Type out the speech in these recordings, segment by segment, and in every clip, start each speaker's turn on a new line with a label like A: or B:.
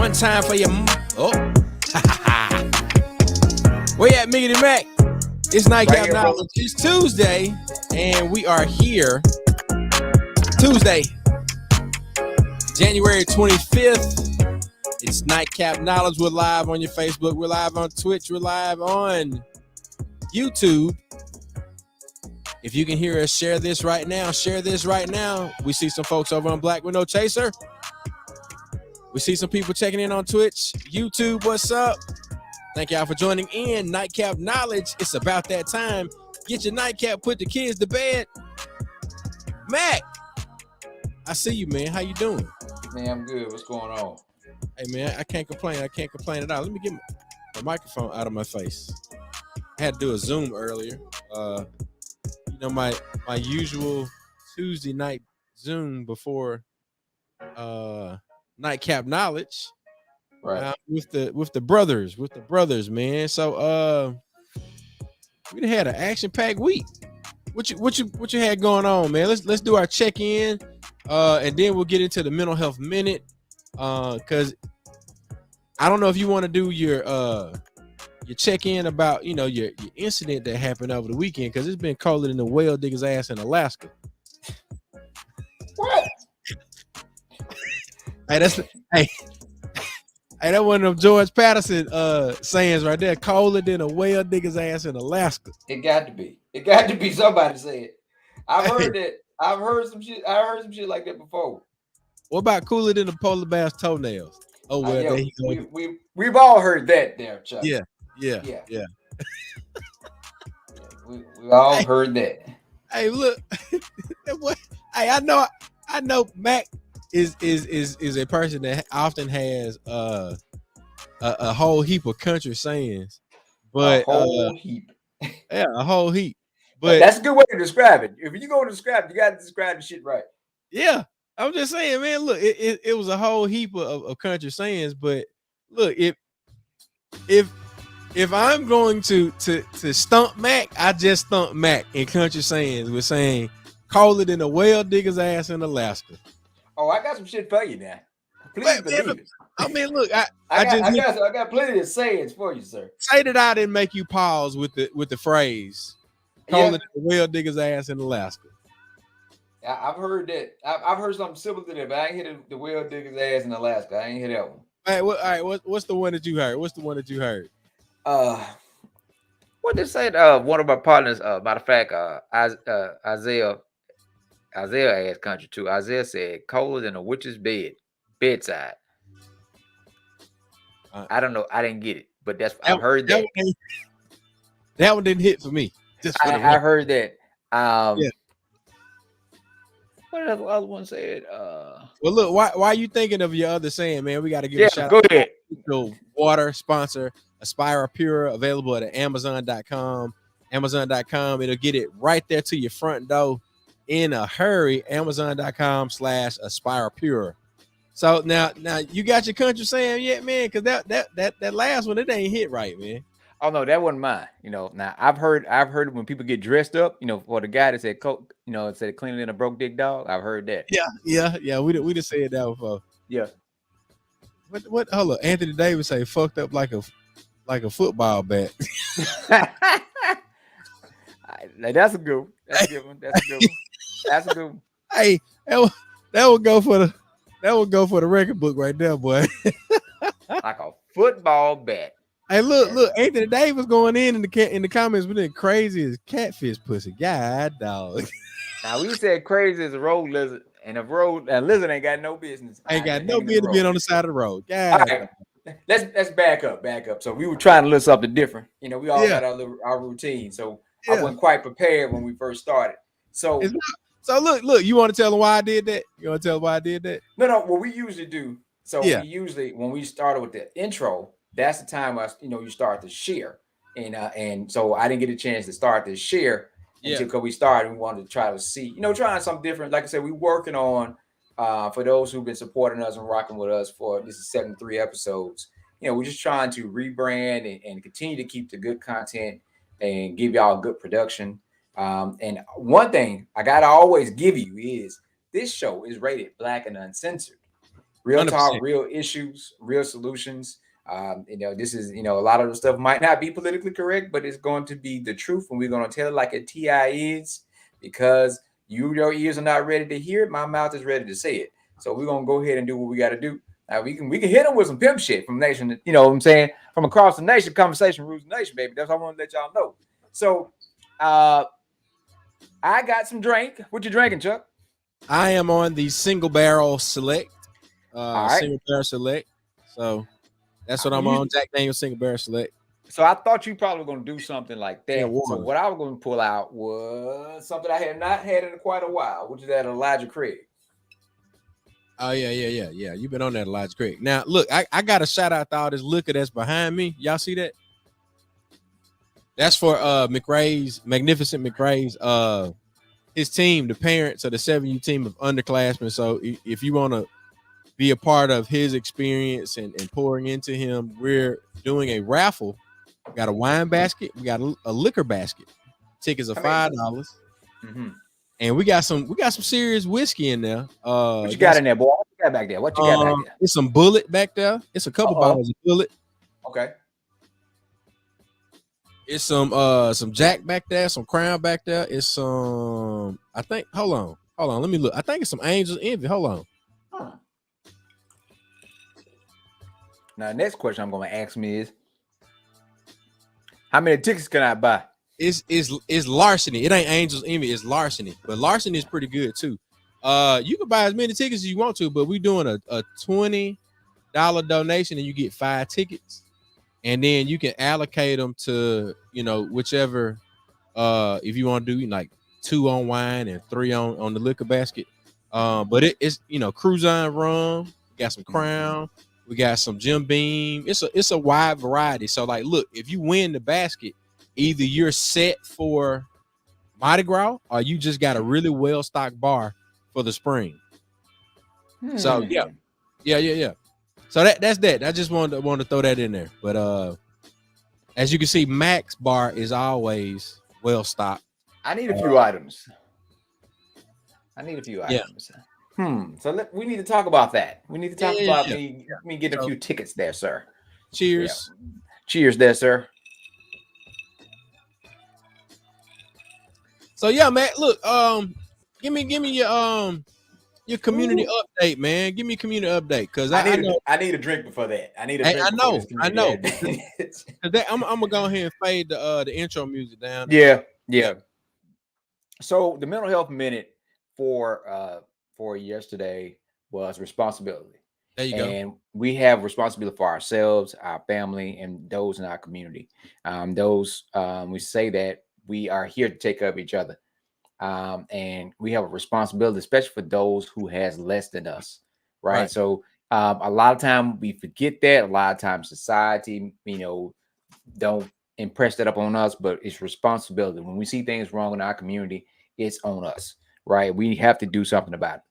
A: One time for your oh. Where you at, Miggity Mac? It's Nightcap Knowledge. It's Tuesday, and we are here. Tuesday, January 25th. It's Nightcap Knowledge. We're live on your Facebook. We're live on Twitch. We're live on YouTube. If you can hear us, share this right now. Share this right now. We see some folks over on Black with No Chaser. We see some people checking in on Twitch, YouTube. What's up? Thank y'all for joining in. Nightcap Knowledge. It's about that time. Get your nightcap, put the kids to bed. Mac, I see you, man. How you doing?
B: Man, I'm good. What's going on?
A: Hey, man, I can't complain. I can't complain at all. Let me get the microphone out of my face. I had to do a Zoom earlier. You know, my usual Tuesday night Zoom before Nightcap Knowledge,
B: right?
A: With the brothers, man. So we had an action-packed week. What you had going on, man? Let's do our check-in, and then we'll get into the mental health minute. Cause I don't know if you want to do your check-in about your incident that happened over the weekend, because it's been colder than the whale digger's ass in Alaska.
B: What?
A: Hey, that one of them George Patterson sayings right there. Colder than a whale digger's ass in Alaska.
B: It got to be. It got to be. Somebody say it. I've heard that. I've heard some shit. I heard some shit like that before.
A: What about cooler than the polar bear's toenails? Oh well,
B: we've all heard that there, Chuck.
A: Yeah.
B: We all heard that.
A: Hey, look. Hey, I know Mac is a person that often has a whole heap of country sayings, but
B: a whole heap.
A: Yeah, a whole heap. But
B: that's a good way to describe it. If you go to describe it, you got to describe the shit right.
A: Yeah, I'm just saying, man. Look, it was a whole heap of country sayings, but look, if I'm going to stump Mac, I just stump Mac in country sayings with saying colder than a whale digger's ass in Alaska.
B: Oh, I got some shit for you now. Please believe it.
A: I mean, look,
B: I got plenty of sayings for you, sir.
A: Say that I didn't make you pause with the phrase colder than a whale digger's ass in Alaska.
B: I've heard that. I've heard something similar to that, but I ain't hear the whale digger's ass in Alaska. I ain't hear that one.
A: All right. What's the one that you heard? What's the one that you heard?
B: What they said? One of my partners. Matter of fact, Isaiah asked country too. Isaiah said colder than a witch's bedside. I don't know. I didn't get it, but I've heard that.
A: That one didn't hit for me.
B: I heard that.
A: Yeah.
B: What did the other one said?
A: Well, look, why are you thinking of your other saying, man? We got to give a shout
B: out. Go ahead.
A: Water sponsor, Aspira Pure, available at Amazon.com. Amazon.com. It'll get it right there to your front door in a hurry. Amazon.com/Aspira Pure. So now you got your country saying yet, man? Because that last one, it ain't hit right, man.
B: Oh no, that wasn't mine. Now I've heard when people get dressed up, for the guy that said it said cleaner than a broke dick dog. I've heard that.
A: Yeah. We just said that before.
B: Yeah.
A: What? Hold on. Anthony Davis say fucked up like a football bat.
B: That's a good one. That's a good one. That's a good one.
A: Hey, that would go for the record book right there, boy.
B: Like a football bat.
A: Hey, look, Anthony Davis going in the comments with the crazy as catfish pussy. God, dog.
B: Now we said crazy as a road lizard, and a lizard ain't got no business.
A: Ain't got no business being on the side of the road. God.
B: All right. Let's back up. So we were trying to look something different. We all got our routine. So I wasn't quite prepared when we first started. So
A: look, you want to tell them why I did that? You want to tell them why I did that?
B: No, what we usually do. So we usually, when we started with the intro, that's the time you start to share. And so I didn't get a chance to start to share until because we started. We wanted to try to see, trying something different. Like I said, we're working on for those who've been supporting us and rocking with us for this is 73 episodes. We're just trying to rebrand and continue to keep the good content and give y'all good production. And one thing I gotta always give you is this show is rated Black and Uncensored. Real
A: 100%.
B: talk, real issues, real solutions. This is, a lot of the stuff might not be politically correct, but it's going to be the truth, and we're going to tell it like a TI is, because your ears are not ready to hear it. My mouth is ready to say it. So we're gonna go ahead and do what we got to do. Now we can hit them with some pimp shit from nation. You know what I'm saying? From across the nation, conversation rules the nation, baby. That's what I want to let y'all know. So, I got some drink. What you drinking, Chuck?
A: I am on the single barrel select.
B: All right.
A: Single barrel select. So that's what I'm on. Jack Daniel's single barrel select.
B: So I thought you probably were going to do something like that.
A: Yeah,
B: so what I was going to pull out was something I had not had in quite a while, which is that Elijah Craig.
A: Oh, yeah. You've been on that Elijah Craig. Now, look, I got a shout out to all this liquor that's behind me. Y'all see that? That's for Magnificent McRae's, his team, the parents of the 7U team of underclassmen. So if you want to be a part of his experience and pouring into him, we're doing a raffle. We got a wine basket. We got a liquor basket. Tickets are $5.
B: Mm-hmm.
A: And we got some serious whiskey in there.
B: What you got in there, boy? What you got back there? What you got back there?
A: It's some Bullet back there. It's a couple bottles of Bullet.
B: Okay.
A: It's some Jack back there, some Crown back there. It's some, I think, hold on, let me look. I think it's some Angel's Envy. Hold on.
B: Huh. Now, the next question I'm going to ask me is, how many tickets can I buy?
A: It's Larceny. It ain't Angel's Envy. It's Larceny. But Larceny is pretty good too. You can buy as many tickets as you want to, but we're doing a $20 donation and you get 5 tickets. And then you can allocate them to, whichever, if you want to do like 2 on wine and 3 on the liquor basket. But it's, Cruzan rum. We got some Crown. We got some Jim Beam. It's a wide variety. So like, look, if you win the basket, either you're set for Mardi Gras or you just got a really well-stocked bar for the spring. So yeah. So that's that. I just wanted to throw that in there. But as you can see, Mac's bar is always well-stocked.
B: I need a few items. So we need to talk about that. We need to talk about me getting a few tickets there, sir.
A: Cheers.
B: Yeah. Cheers there, sir.
A: So yeah, man. Look, give me your community update, man. Give me a community update, because I
B: need a drink before that. I know.
A: I'm gonna go ahead and fade the intro music down.
B: Yeah. So the mental health minute for yesterday was responsibility.
A: There you go.
B: And we have responsibility for ourselves, our family, and those in our community. We say that we are here to take care of each other. And we have a responsibility, especially for those who has less than us. Right. So a lot of time we forget that. A lot of times society, don't impress that up on us, but it's responsibility. When we see things wrong in our community, it's on us. Right. We have to do something about it.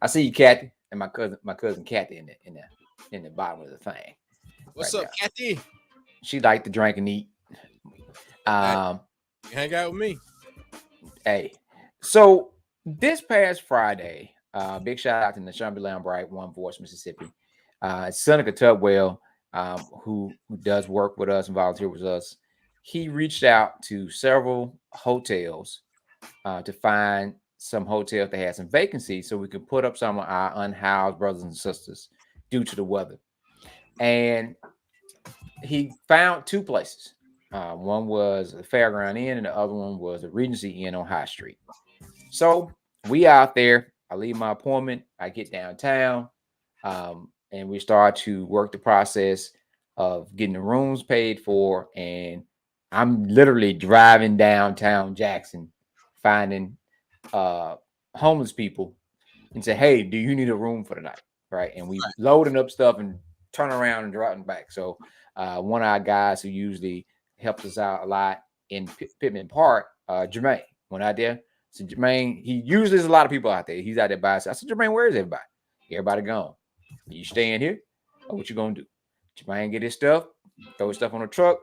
B: I see you, Kathy, and my cousin Kathy in the bottom of the thing.
A: What's up, Kathy?
B: She like to drink and eat.
A: Hang out with me.
B: Hey, so this past Friday, big shout out to Nashawn Lambright, One Voice, Mississippi. Seneca Tubwell, who does work with us and volunteer with us, he reached out to several hotels to find some hotels that had some vacancies so we could put up some of our unhoused brothers and sisters due to the weather. And he found 2 places. One was the Fairground Inn and the other one was the Regency Inn on High Street. So we out there, I leave my appointment, I get downtown, and we start to work the process of getting the rooms paid for. And I'm literally driving downtown Jackson, finding homeless people and say, hey, do you need a room for the night? Right. And we loading up stuff and turn around and driving back. So one of our guys who usually helps us out a lot in Pittman Park, Jermaine, went out there. So Jermaine, he usually there's a lot of people out there. He's out there by himself. I said, Jermaine, where is everybody? Everybody gone. You staying here? Or what you gonna do? Jermaine get his stuff, throw his stuff on the truck.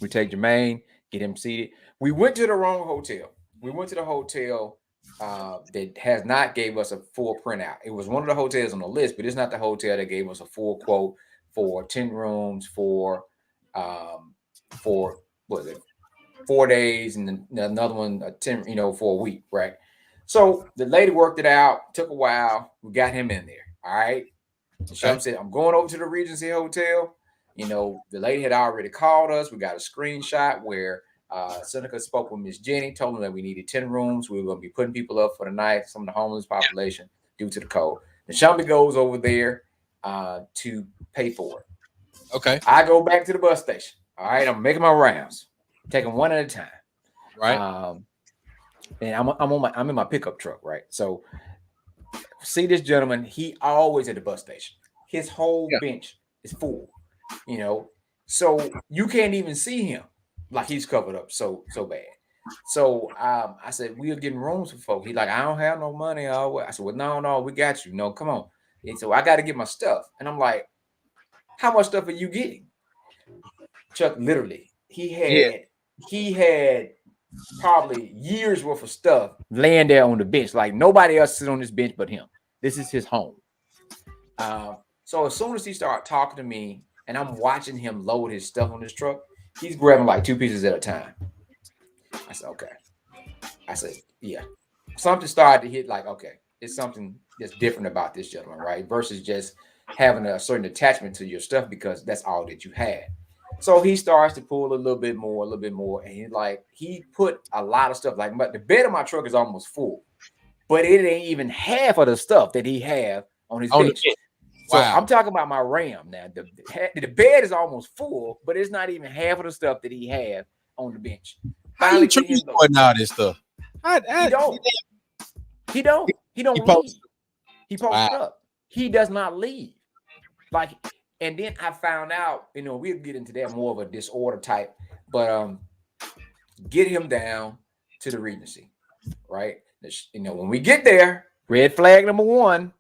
B: We take Jermaine, get him seated. We went to the wrong hotel. We went to the hotel that has not gave us a full printout. It was one of the hotels on the list, but it's not the hotel that gave us a full quote for 10 rooms for what was it, 4 days, and then another one 10, for a week, right? So the lady worked it out. Took a while. We got him in there. All right. Shum said, I'm going over to the Regency Hotel. The lady had already called us. We got a screenshot where Seneca spoke with Miss Jenny, told them that we needed 10 rooms. We were going to be putting people up for the night, some of the homeless population due to the code. And Shelby goes over there to pay for it.
A: Okay.
B: I go back to the bus station. All right. I'm making my rounds, taking one at a time.
A: Right.
B: And I'm in my pickup truck, right? So see this gentleman, he always at the bus station. His whole bench is full, so you can't even see him, like he's covered up so bad. So I said, we are getting rooms for folk. He's like, I don't have no money. I said, well, no, we got you. No, come on. And so I got to get my stuff. And I'm like, how much stuff are you getting? Chuck, literally, he had probably years worth of stuff laying there on the bench. Like nobody else sits on this bench but him. This is his home. So as soon as he started talking to me and I'm watching him load his stuff on his truck, he's grabbing like 2 pieces at a time. I said, okay. I said, yeah. Something started to hit like, okay, it's something that's different about this gentleman, right? Versus just having a certain attachment to your stuff because that's all that you had. So he starts to pull a little bit more, and he put a lot of stuff. Like the bed of my truck is almost full, but it ain't even half of the stuff that he have on his bench. So I'm talking about my Ram now. The bed is almost full, but it's not even half of the stuff that he have on the bench.
A: How you transporting all this stuff?
B: He don't leave. He posts up. He does not leave. And then I found out, we'll get into that more of a disorder type, but get him down to the Regency, right? When we get there, red flag number 1,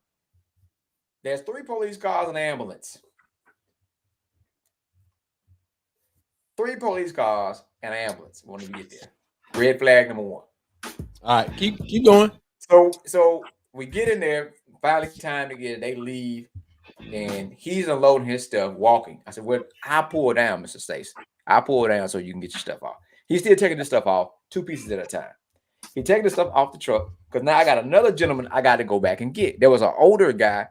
B: there's 3 police cars and an ambulance. 3 police cars and an ambulance when we get there. Red flag number 1.
A: All right, keep going.
B: So we get in there, finally time to get it. They leave. And he's unloading his stuff, walking. I said, well, I'll pull down, Mr. Stacy. I'll pull down so you can get your stuff off. He's still taking this stuff off 2 pieces at a time. He taking the stuff off the truck because now I got another gentleman I got to go back and get. There was an older guy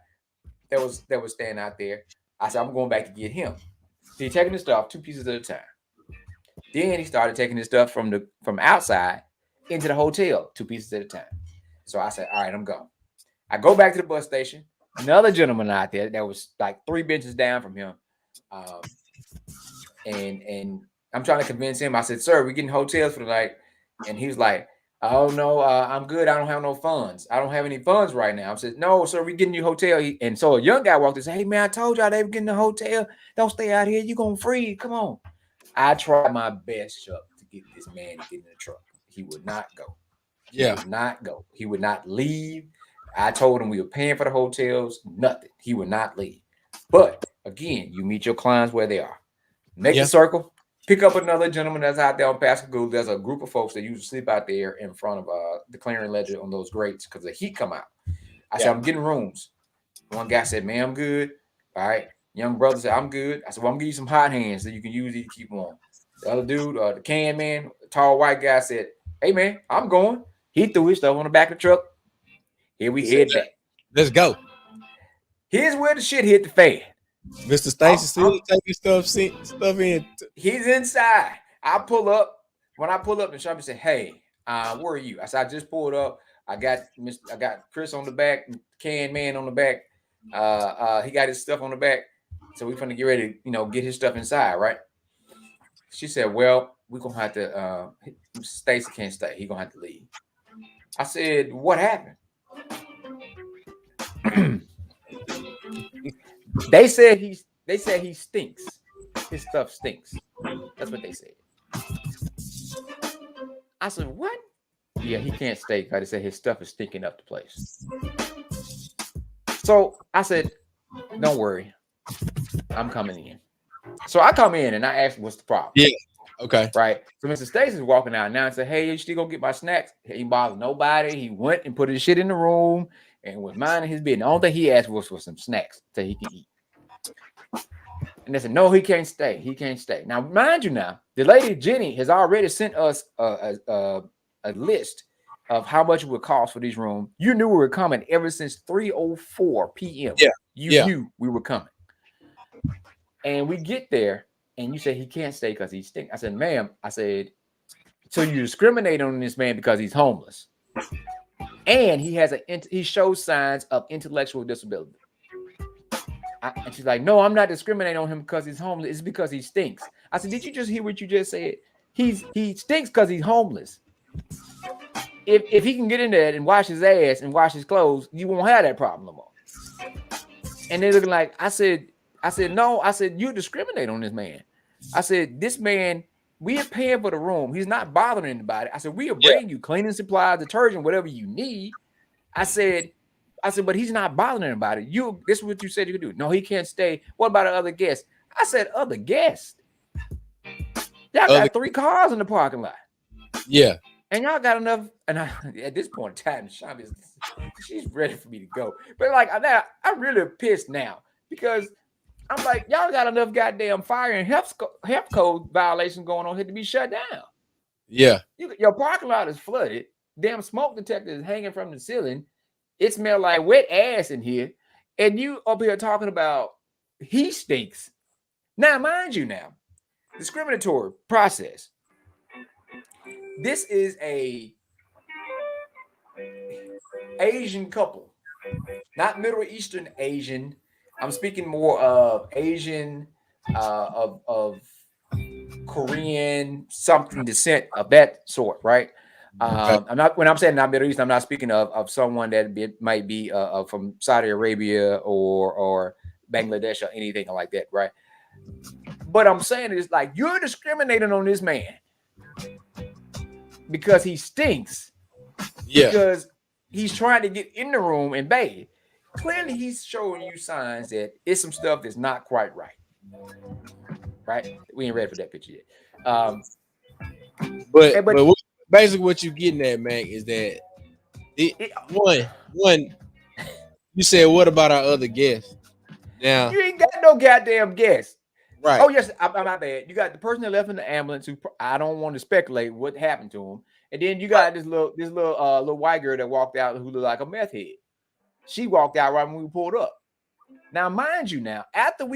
B: that was standing out there. I said, I'm going back to get him. So he's taking the stuff 2 pieces at a time. Then he started taking his stuff from outside into the hotel 2 pieces at a time. So I said, all right, I'm gone. I go back to the bus station. Another gentleman out there that was like 3 benches down from him. And I'm trying to convince him. I said, sir, we're getting hotels for the night. And he was like, oh, no, I'm good. I don't have no funds. I don't have any funds right now. I said, no, sir, we're getting you a hotel. And so a young guy walked in and said, hey, man, I told y'all they were getting a hotel. Don't stay out here. You're going to freeze. Come on. I tried my best, Chuck, to get this man to get in the truck. He would not go. He would not go. He would not leave. I told him we were paying for the hotels, nothing. He would not leave. But again, you meet your clients where they are. Make a circle, pick up another gentleman that's out there on Pascagoula. There's a group of folks that usually sleep out there in front of the clearing ledger on those grates because the heat come out. I said, I'm getting rooms. One guy said, man, I'm good. All right. Young brother said, I'm good. I said, well, I'm going to give you some hot hands that you can use to keep warm. The other dude, the can man, the tall white guy said, hey, man, I'm going. He threw his stuff on the back of the truck. Here we head back.
A: Let's go.
B: Here's where the shit hit the fan.
A: Mr. Stacy still taking stuff in.
B: He's inside. I pull up. When I pull up, and Shelby said, hey, where are you? I said, I just pulled up. I got Chris on the back, Can Man on the back. He got his stuff on the back. So we're gonna get ready to, get his stuff inside, right? She said, well, we're gonna have to Stacy can't stay. He's gonna have to leave. I said, what happened? They said he stinks. His stuff stinks. That's what they said. I said, what? Yeah, he can't stay because they said his stuff is stinking up the place. So I said, don't worry. I'm coming in. So I come in and I ask what's the problem.
A: Yeah. Okay.
B: Right. So Mr. Stacy's walking out now and said, "Hey, you still gonna get my snacks?" He ain't bother nobody. He went and put his shit in the room and was minding his business. The only thing he asked was for some snacks so he can eat. And they said, "No, he can't stay. He can't stay." Now, mind you, now the lady Jenny has already sent us a list of how much it would cost for this room. You knew we were coming ever since 3:04 p.m.
A: Yeah.
B: You knew we were coming. And we get there, and you say he can't stay because he stinks. I said, "Ma'am," I said, "so you discriminate on this man because he's homeless, and he shows signs of intellectual disability." And she's like, "No, I'm not discriminating on him because he's homeless. It's because he stinks." I said, "Did you just hear what you just said? He stinks because he's homeless. If he can get in there and wash his ass and wash his clothes, you won't have that problem no more." And they're looking like, I said, "No," I said, "You discriminate on this man." I said, "This man, we are paying for the room. He's not bothering anybody." I said, "We are bringing you cleaning supplies, detergent, whatever you need." I said, "But he's not bothering anybody. This is what you said you could do." "No, he can't stay." "What about the other guests?" I said, "Other guests? Y'all got 3 cars in the parking lot."
A: Yeah.
B: And y'all got enough. And at this point in time, she's ready for me to go. But like now, I'm really pissed now because I'm like, y'all got enough goddamn fire and health code violations going on here to be shut down.
A: Yeah.
B: Your parking lot is flooded. Damn smoke detector is hanging from the ceiling. It smells like wet ass in here. And you up here talking about he stinks. Now, mind you, discriminatory process. This is a Asian couple, not Middle Eastern Asian. I'm speaking more of Asian, of Korean, something descent of that sort, right? I'm not, when I'm saying not Middle East, I'm not speaking of someone that might be from Saudi Arabia or Bangladesh or anything like that, right? But I'm saying is like you're discriminating on this man because he stinks.
A: Yeah.
B: Because he's trying to get in the room and bathe. Clearly, he's showing you signs that it's some stuff that's not quite right. Right? We ain't ready for that picture yet.
A: But basically, what you're getting at, Mac, is that one. You said, "What about our other guests?" Now
B: you ain't got no goddamn guests.
A: Right.
B: Oh yes, I'm my bad. You got the person that left in the ambulance who I don't want to speculate what happened to him. And then you got this little white girl that walked out who looked like a meth head. She walked out right when we pulled up. Now, mind you, after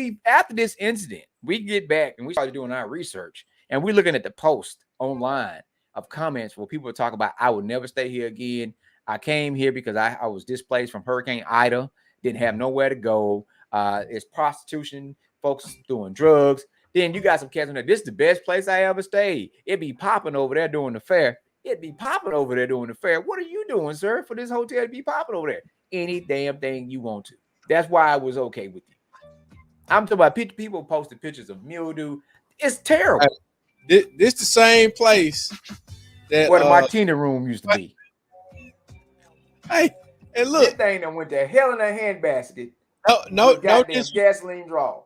B: this incident, we get back and we started doing our research and we're looking at the post online of comments where people talk about, "I would never stay here again. I came here because I was displaced from Hurricane Ida, didn't have nowhere to go. It's prostitution, folks doing drugs." Then you got some cats in there, "This is the best place I ever stayed. It'd be popping over there during the fair." It'd be popping over there during the fair. What are you doing, sir, for this hotel to be popping over there? Any damn thing you want to. That's why I was okay with you. I'm talking about people posting pictures of mildew. It's terrible.
A: This the same place that
B: where the Martina room used to be.
A: Hey, and look,
B: this thing that went to hell in a handbasket.
A: No
B: gasoline draw.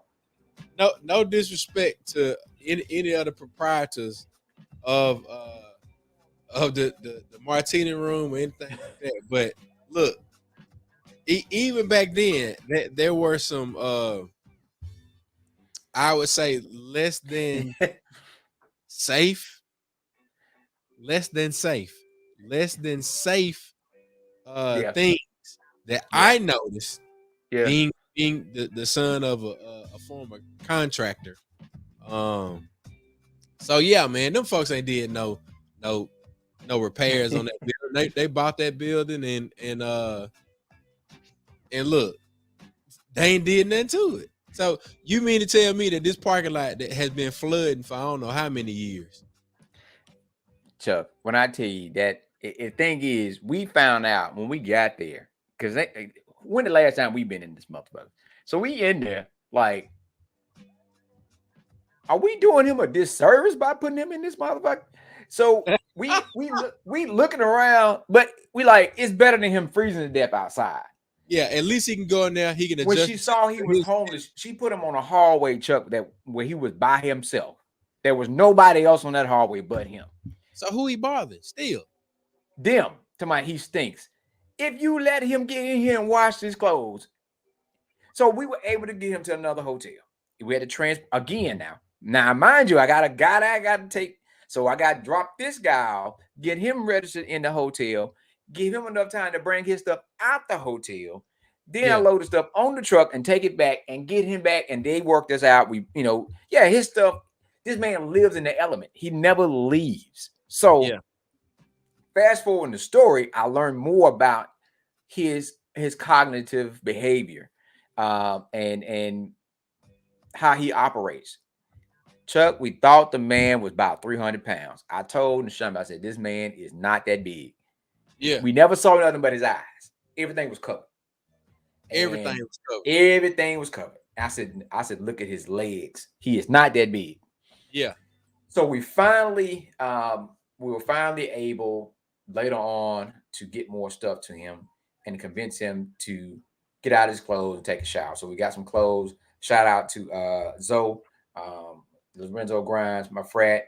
A: No disrespect to any other proprietors of the Martina room or anything like that. But look, even back then, there were some I would say less than safe things that I noticed. Being the son of a former contractor. So yeah, man, them folks ain't did no repairs on that building. They bought that building and look, they ain't did nothing to it. So you mean to tell me that this parking lot that has been flooding for I don't know how many years?
B: Chuck, when I tell you that, the thing is, we found out when we got there, because when the last time we been in this motherfucker? So we in there, like, are we doing him a disservice by putting him in this motherfucker? So we looking around, but we like, it's better than him freezing to death outside.
A: Yeah, at least he can go in there. He can adjust.
B: When she saw he was homeless, she put him on a hallway, Chuck, where he was by himself. There was nobody else on that hallway but him.
A: So who he bothering? Still.
B: Them. To my, he stinks. If you let him get in here and wash his clothes. So we were able to get him to another hotel. We had to again now. Now, mind you, I got a guy that I got to take. So I got to drop this guy off, get him registered in the hotel, give him enough time to bring his stuff out the hotel. Then I load the stuff on the truck and take it back and get him back. And they worked this out. We, his stuff. This man lives in the element. He never leaves. So fast forward in the story, I learned more about his cognitive behavior and how he operates. Chuck, we thought the man was about 300 pounds. I told Nishamba, I said, this man is not that big.
A: Yeah.
B: We never saw nothing but his eyes. Everything was covered.
A: Everything was covered.
B: Everything was covered. I said, look at his legs. He is not that big.
A: Yeah.
B: So we were finally able later on to get more stuff to him and convince him to get out of his clothes and take a shower. So we got some clothes. Shout out to Zoe, Lorenzo Grimes, my frat,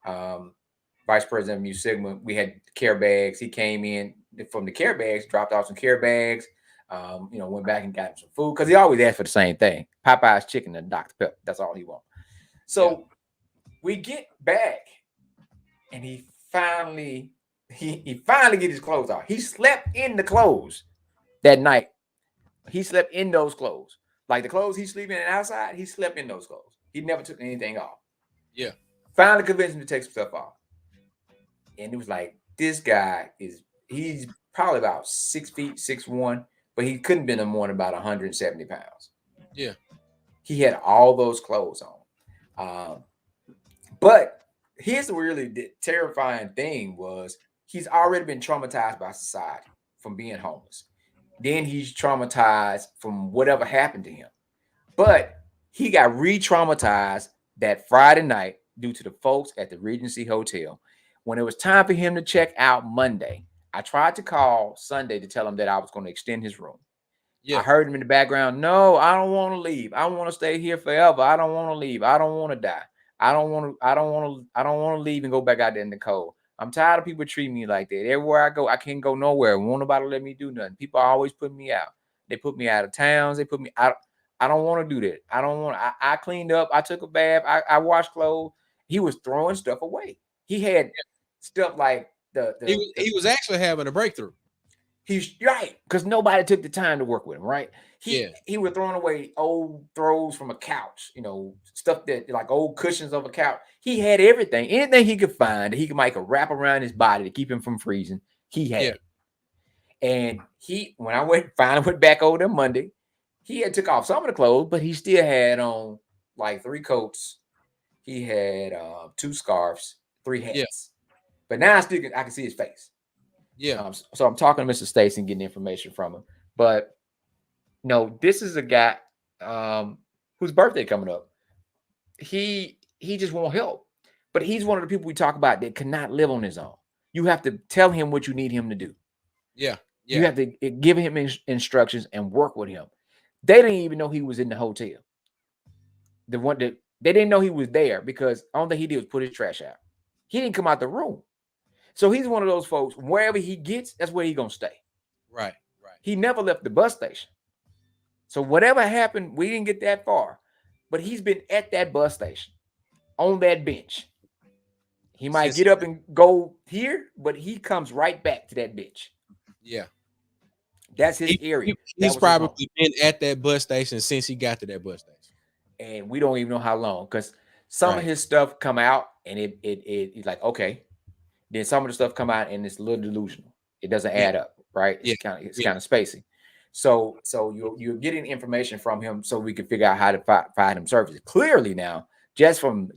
B: vice president of Mu Sigma. We had care bags. He came in from the care bags, dropped off some care bags, went back and got him some food because he always asked for the same thing: Popeye's chicken and Dr. Pepper. That's all he wants. So we get back, and he finally get his clothes off. He slept in the clothes that night. He slept in those clothes. Like the clothes he's sleeping in outside, he slept in those clothes. He never took anything off.
A: Yeah.
B: Finally convinced him to take some stuff off. And it was like, this guy he's probably about 6 feet, 6'1", but he couldn't been more than about 170 pounds.
A: Yeah.
B: He had all those clothes on. But here's the really terrifying thing was he's already been traumatized by society from being homeless. Then he's traumatized from whatever happened to him. But he got re-traumatized that Friday night due to the folks at the Regency Hotel. When it was time for him to check out Monday, I tried to call Sunday to tell him that I was going to extend his room. Yeah. I heard him in the background. No, I don't want to leave. I want to stay here forever. I don't want to leave. I don't want to die. I don't want to leave and go back out there in the cold. I'm tired of people treating me like that. Everywhere I go, I can't go nowhere. Won't nobody let me do nothing. People always put me out. They put me out of towns. They put me out. I don't want to do that. I don't want. I cleaned up. I took a bath. I washed clothes. He was throwing stuff away. He had stuff like
A: he was actually having a breakthrough.
B: He's right because nobody took the time to work with him. Right. He was throwing away old throws from a couch. Stuff that like old cushions of a couch. He had everything, anything he could find that he could make a wrap around his body to keep him from freezing. He had it. And when I finally went back over there Monday, he had took off some of the clothes, but he still had on like 3 coats. He had 2 scarves, 3 hats. Yeah. But now I can see his face.
A: Yeah.
B: So I'm talking to Mr. Stacy and getting information from him. But no, this is a guy whose birthday coming up. He just won't help. But he's one of the people we talk about that cannot live on his own. You have to tell him what you need him to do.
A: Yeah.
B: You have to give him instructions and work with him. They didn't even know he was in the hotel. The one that they didn't know he was there because all that he did was put his trash out. He didn't come out the room. So he's one of those folks, wherever he gets, that's where he's going to stay.
A: Right.
B: He never left the bus station. So whatever happened, we didn't get that far. But he's been at that bus station, on that bench. He might get up and go here, but he comes right back to that bench.
A: Yeah.
B: That's his area.
A: He's probably been at that bus station since he got to that bus station.
B: And we don't even know how long because some of his stuff come out and it's like, okay. Then some of the stuff come out and it's a little delusional. It doesn't add up, right? It's kind of spacey. So you're getting information from him so we can figure out how to provide him services. Clearly now, just from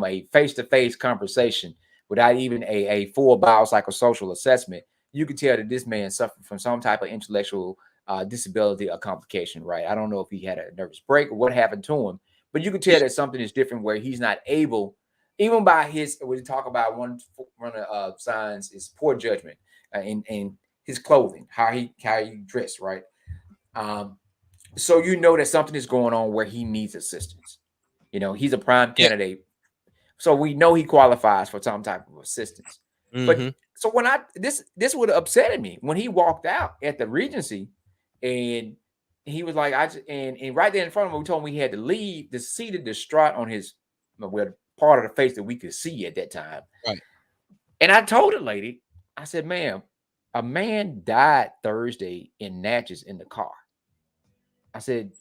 B: a face-to-face conversation without even a full biopsychosocial assessment, you can tell that this man suffered from some type of intellectual disability or complication, right? I don't know if he had a nervous break or what happened to him, but you can tell that something is different where he's not able, even by we talk about one of the signs is poor judgment in his clothing, how he dressed, right? So that something is going on where he needs assistance. He's a prime candidate So we know he qualifies for some type of assistance. But so when this would have upsetted me when he walked out at the Regency, and he was like, and right there in front of him, we told him he had to leave, to see the distraught on his part of the face that we could see at that time.
A: Right.
B: And I told the lady, I said, ma'am, a man died Thursday in Natchez in the car. I said,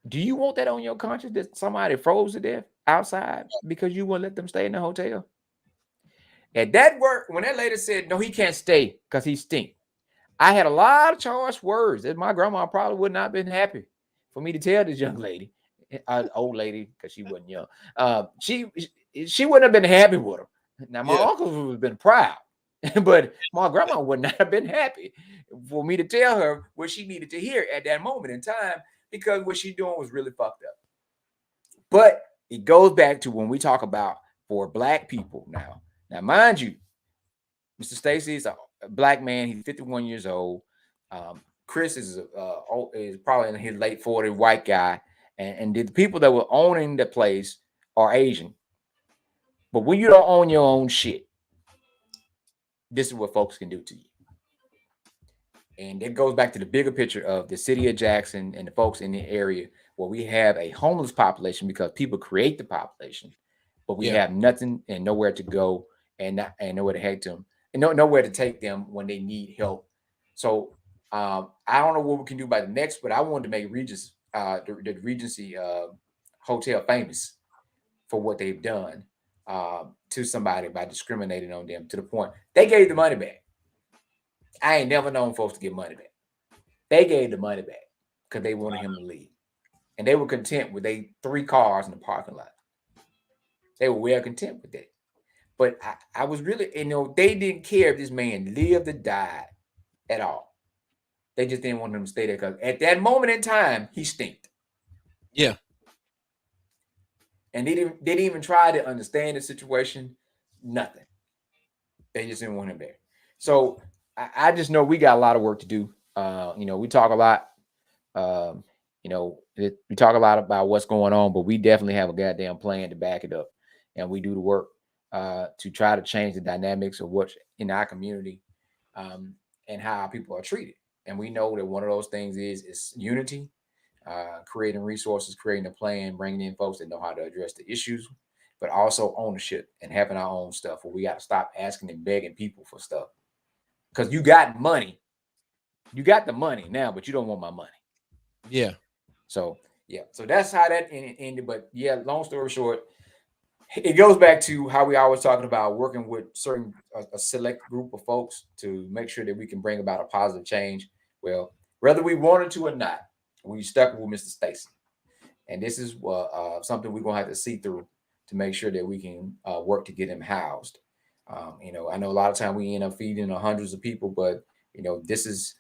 B: do you want that on your conscience that somebody froze to death outside because you wouldn't let them stay in the hotel? At that word, when that lady said, no, he can't stay because he stink, I had a lot of charged words that my grandma probably would not have been happy for me to tell this young lady, old lady, because she wasn't young. She wouldn't have been happy with her. Now, my uncle would have been proud, but my grandma would not have been happy for me to tell her what she needed to hear at that moment in time, because what she's doing was really fucked up. But it goes back to when we talk about for Black people now. Now, mind you, Mr. Stacy is a Black man. He's 51 years old. Chris is probably in his late 40s, white guy. And the people that were owning the place are Asian. But when you don't own your own shit, this is what folks can do to you. And it goes back to the bigger picture of the city of Jackson and the folks in the area where we have a homeless population because people create the population, but we have nothing and nowhere to go and nowhere to take them and nowhere to take them when they need help. So I don't know what we can do by the next, but I wanted to make the Regency Hotel famous for what they've done to somebody by discriminating on them to the point they gave the money back. I ain't never known folks to get money back. They gave the money back because they wanted him to leave. And they were content with 3 cars in the parking lot. They were well content with that. But I was really, they didn't care if this man lived or died at all. They just didn't want him to stay there because at that moment in time, he stinked.
A: Yeah.
B: And they didn't even try to understand the situation. Nothing. They just didn't want him there. So I just know we got a lot of work to do. We talk a lot. We talk a lot about what's going on, but we definitely have a goddamn plan to back it up, and we do the work to try to change the dynamics of what's in our community and how our people are treated. And we know that one of those things is unity, creating resources, creating a plan, bringing in folks that know how to address the issues, but also ownership and having our own stuff. Where we got to stop asking and begging people for stuff. Because you got money. You got the money now, but you don't want my money.
A: Yeah.
B: So that's how that ended. But yeah, long story short, it goes back to how we always talking about working with a select group of folks to make sure that we can bring about a positive change. Well, whether we wanted to or not, we stuck with Mr. Stacy. And this is something we're going to have to see through to make sure that we can work to get him housed. I know a lot of time we end up feeding hundreds of people, but this is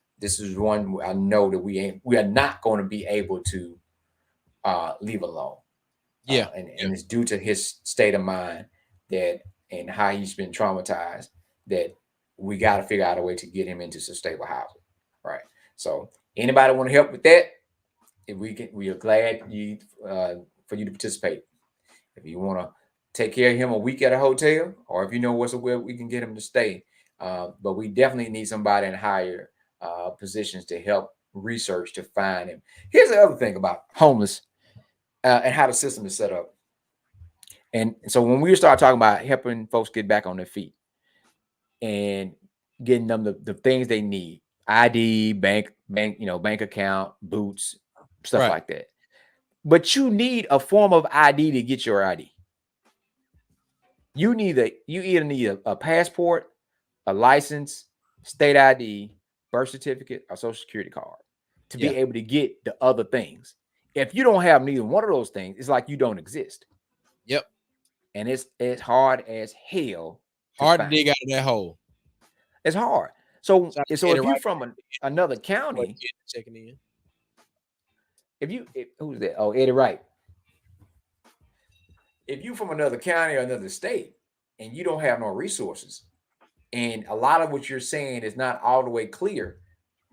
B: one I know that we are not going to be able to leave alone.
A: Yeah,
B: and it's due to his state of mind and how he's been traumatized that we got to figure out a way to get him into some stable housing, right? So anybody want to help with that? If we are glad for you to participate. If you want to take care of him a week at a hotel, or if you know where we can get him to stay. But we definitely need somebody in higher positions to help research to find him. Here's the other thing about homeless and how the system is set up. And so when we start talking about helping folks get back on their feet and getting them the things they need, ID, bank account, boots, stuff like that. But you need a form of ID to get your ID. You either need a passport, a license, state ID, birth certificate, or social security card to be able to get the other things. If you don't have neither one of those things, it's like you don't exist.
A: Yep.
B: And it's hard as hell.
A: Hard to dig out of that hole.
B: It's hard. So if you're from another county,
A: checking in.
B: Who's that? Oh, Eddie Wright. If you from another county or another state and you don't have no resources, and a lot of what you're saying is not all the way clear,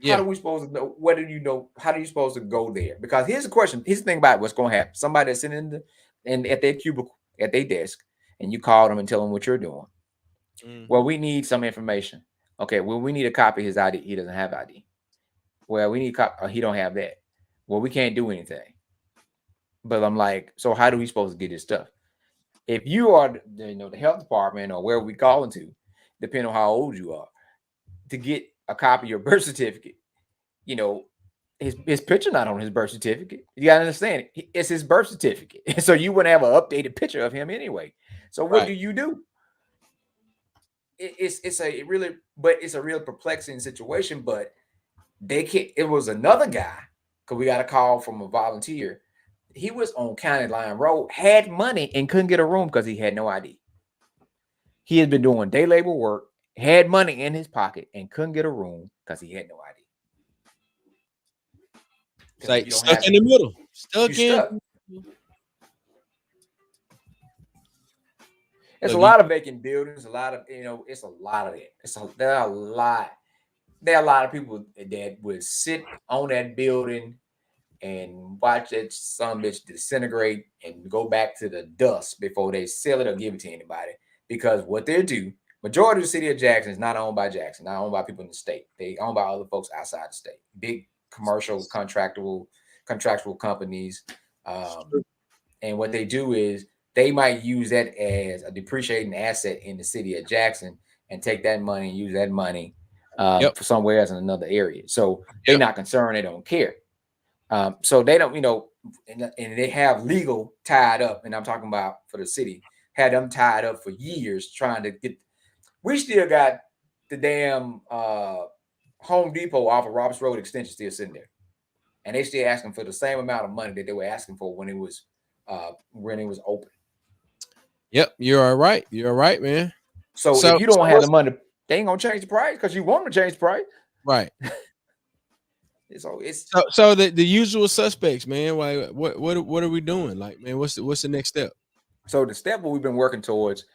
B: how are we supposed to know? How are you supposed to go there? Because here's the question. Here's the thing about what's going to happen. Somebody that's sitting at their cubicle, at their desk, and you call them and tell them what you're doing.
A: Mm-hmm.
B: Well, we need some information. Okay, well, we need a copy of his ID. He doesn't have ID. Well, we need he don't have that. Well, we can't do anything. But I'm like, so how do we supposed to get his stuff? If you are, the health department or where we calling to, depending on how old you are, to get a copy of your birth certificate, his picture not on his birth certificate. You gotta understand it. It's his birth certificate, so you wouldn't have an updated picture of him anyway. So what do you do? It's a real perplexing situation. But they can't. It was another guy, because we got a call from a volunteer. He was on County Line Road, had money, and couldn't get a room because he had no ID. He had been doing day labor work, had money in his pocket, and couldn't get a room because he had no ID.
A: It's like stuck in the middle. Stuck.
B: There's a lot of vacant buildings. A lot of it's a lot of that. There are a lot of people that would sit on that building and watch that some bitch disintegrate and go back to the dust before they sell it or give it to anybody. Because what they do, majority of the city of Jackson is not owned by Jackson, not owned by people in the state. They owned by other folks outside the state. Big commercial contractual companies. And what they do is they might use that as a depreciating asset in the city of Jackson and take that money and use that money for somewhere else in another area. So they're not concerned. They don't care. So they don't, and they have legal tied up. And I'm talking about for the city, had them tied up for years trying to get. We still got the damn Home Depot off of Roberts Road extension still sitting there. And they still asking for the same amount of money that they were asking for when it was open.
A: Yep, you're right. You're right, man.
B: So if you don't have the money, they ain't gonna change the price because you want them to change the price.
A: Right.
B: So
A: the usual suspects, man. Like what are we doing? Like, man, what's the next step?
B: So the step we've been working towards,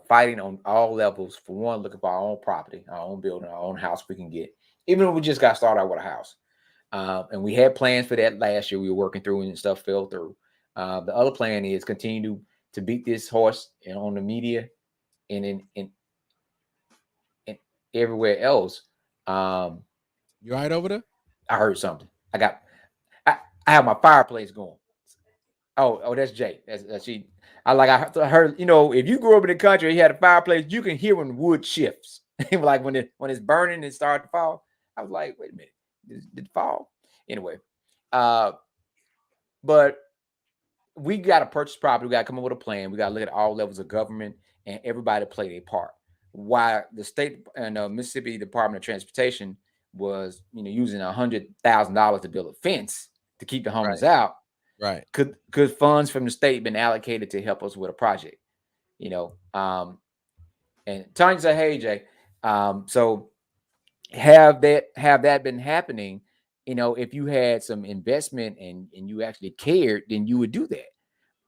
B: fighting on all levels. For one, looking for our own property, our own building, our own house we can get. Even if we just got started out with a house, and we had plans for that last year. We were working through and stuff fell through. The other plan is continue to beat this horse on the media and in everywhere else.
A: You right over there?
B: I heard something. I have my fireplace going. Oh, that's Jay. That's she. I heard. If you grew up in the country, you had a fireplace. You can hear when wood shifts. Like when it's burning and start to fall. I was like, wait a minute, did it fall? Anyway, but we got to purchase property. We got to come up with a plan. We got to look at all levels of government and everybody play their part. While the state and Mississippi Department of Transportation was, using $100,000 to build a fence to keep the homeless out.
A: Right.
B: Could funds from the state been allocated to help us with a project? And Tanya said, "Hey, Jay, so have that been happening? If you had some investment and you actually cared, then you would do that.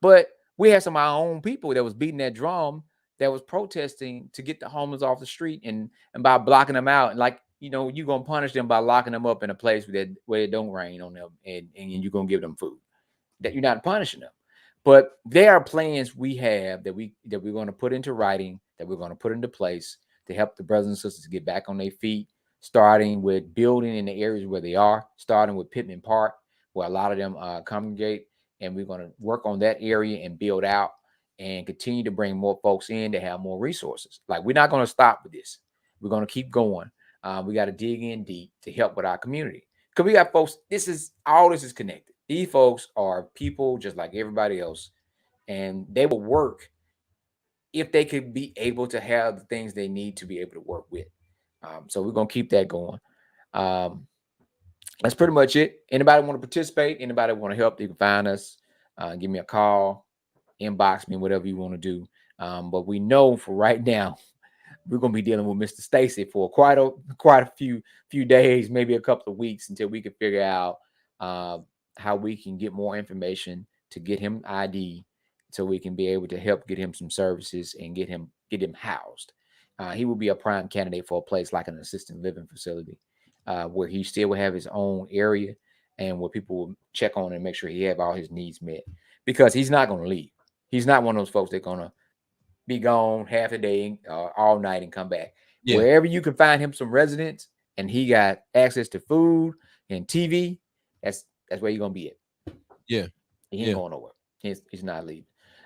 B: But we had some of our own people that was beating that drum, that was protesting to get the homeless off the street, and by blocking them out, and you're gonna punish them by locking them up in a place where it don't rain on them, and you're gonna give them food. That you're not punishing them. But there are plans we have that we're going to put into writing, that we're going to put into place to help the brothers and sisters get back on their feet, starting with building in the areas where they are, starting with Pittman Park, where a lot of them congregate, and we're going to work on that area and build out and continue to bring more folks in to have more resources. Like, we're not going to stop with this. We're going to keep going. We got to dig in deep to help with our community, because we got folks. This is connected. These folks are people just like everybody else, and they will work if they could be able to have the things they need to be able to work with. So we're going to keep that going. That's pretty much it. Anybody want to participate? Anybody want to help? You can find us. Give me a call, inbox me, whatever you want to do. But we know for right now, we're going to be dealing with Mr. Stacy for quite a few days, maybe a couple of weeks, until we can figure out how we can get more information to get him ID, so we can be able to help get him some services and get him housed. He will be a prime candidate for a place like an assisted living facility, where he still will have his own area and where people will check on and make sure he have all his needs met, because he's not going to leave. He's not one of those folks that's going to be gone half a day, all night, and come back.
A: Yeah.
B: Wherever you can find him some residence, and he got access to food and TV, that's where you're gonna be at.
A: Yeah.
B: He ain't going nowhere. He's not leaving.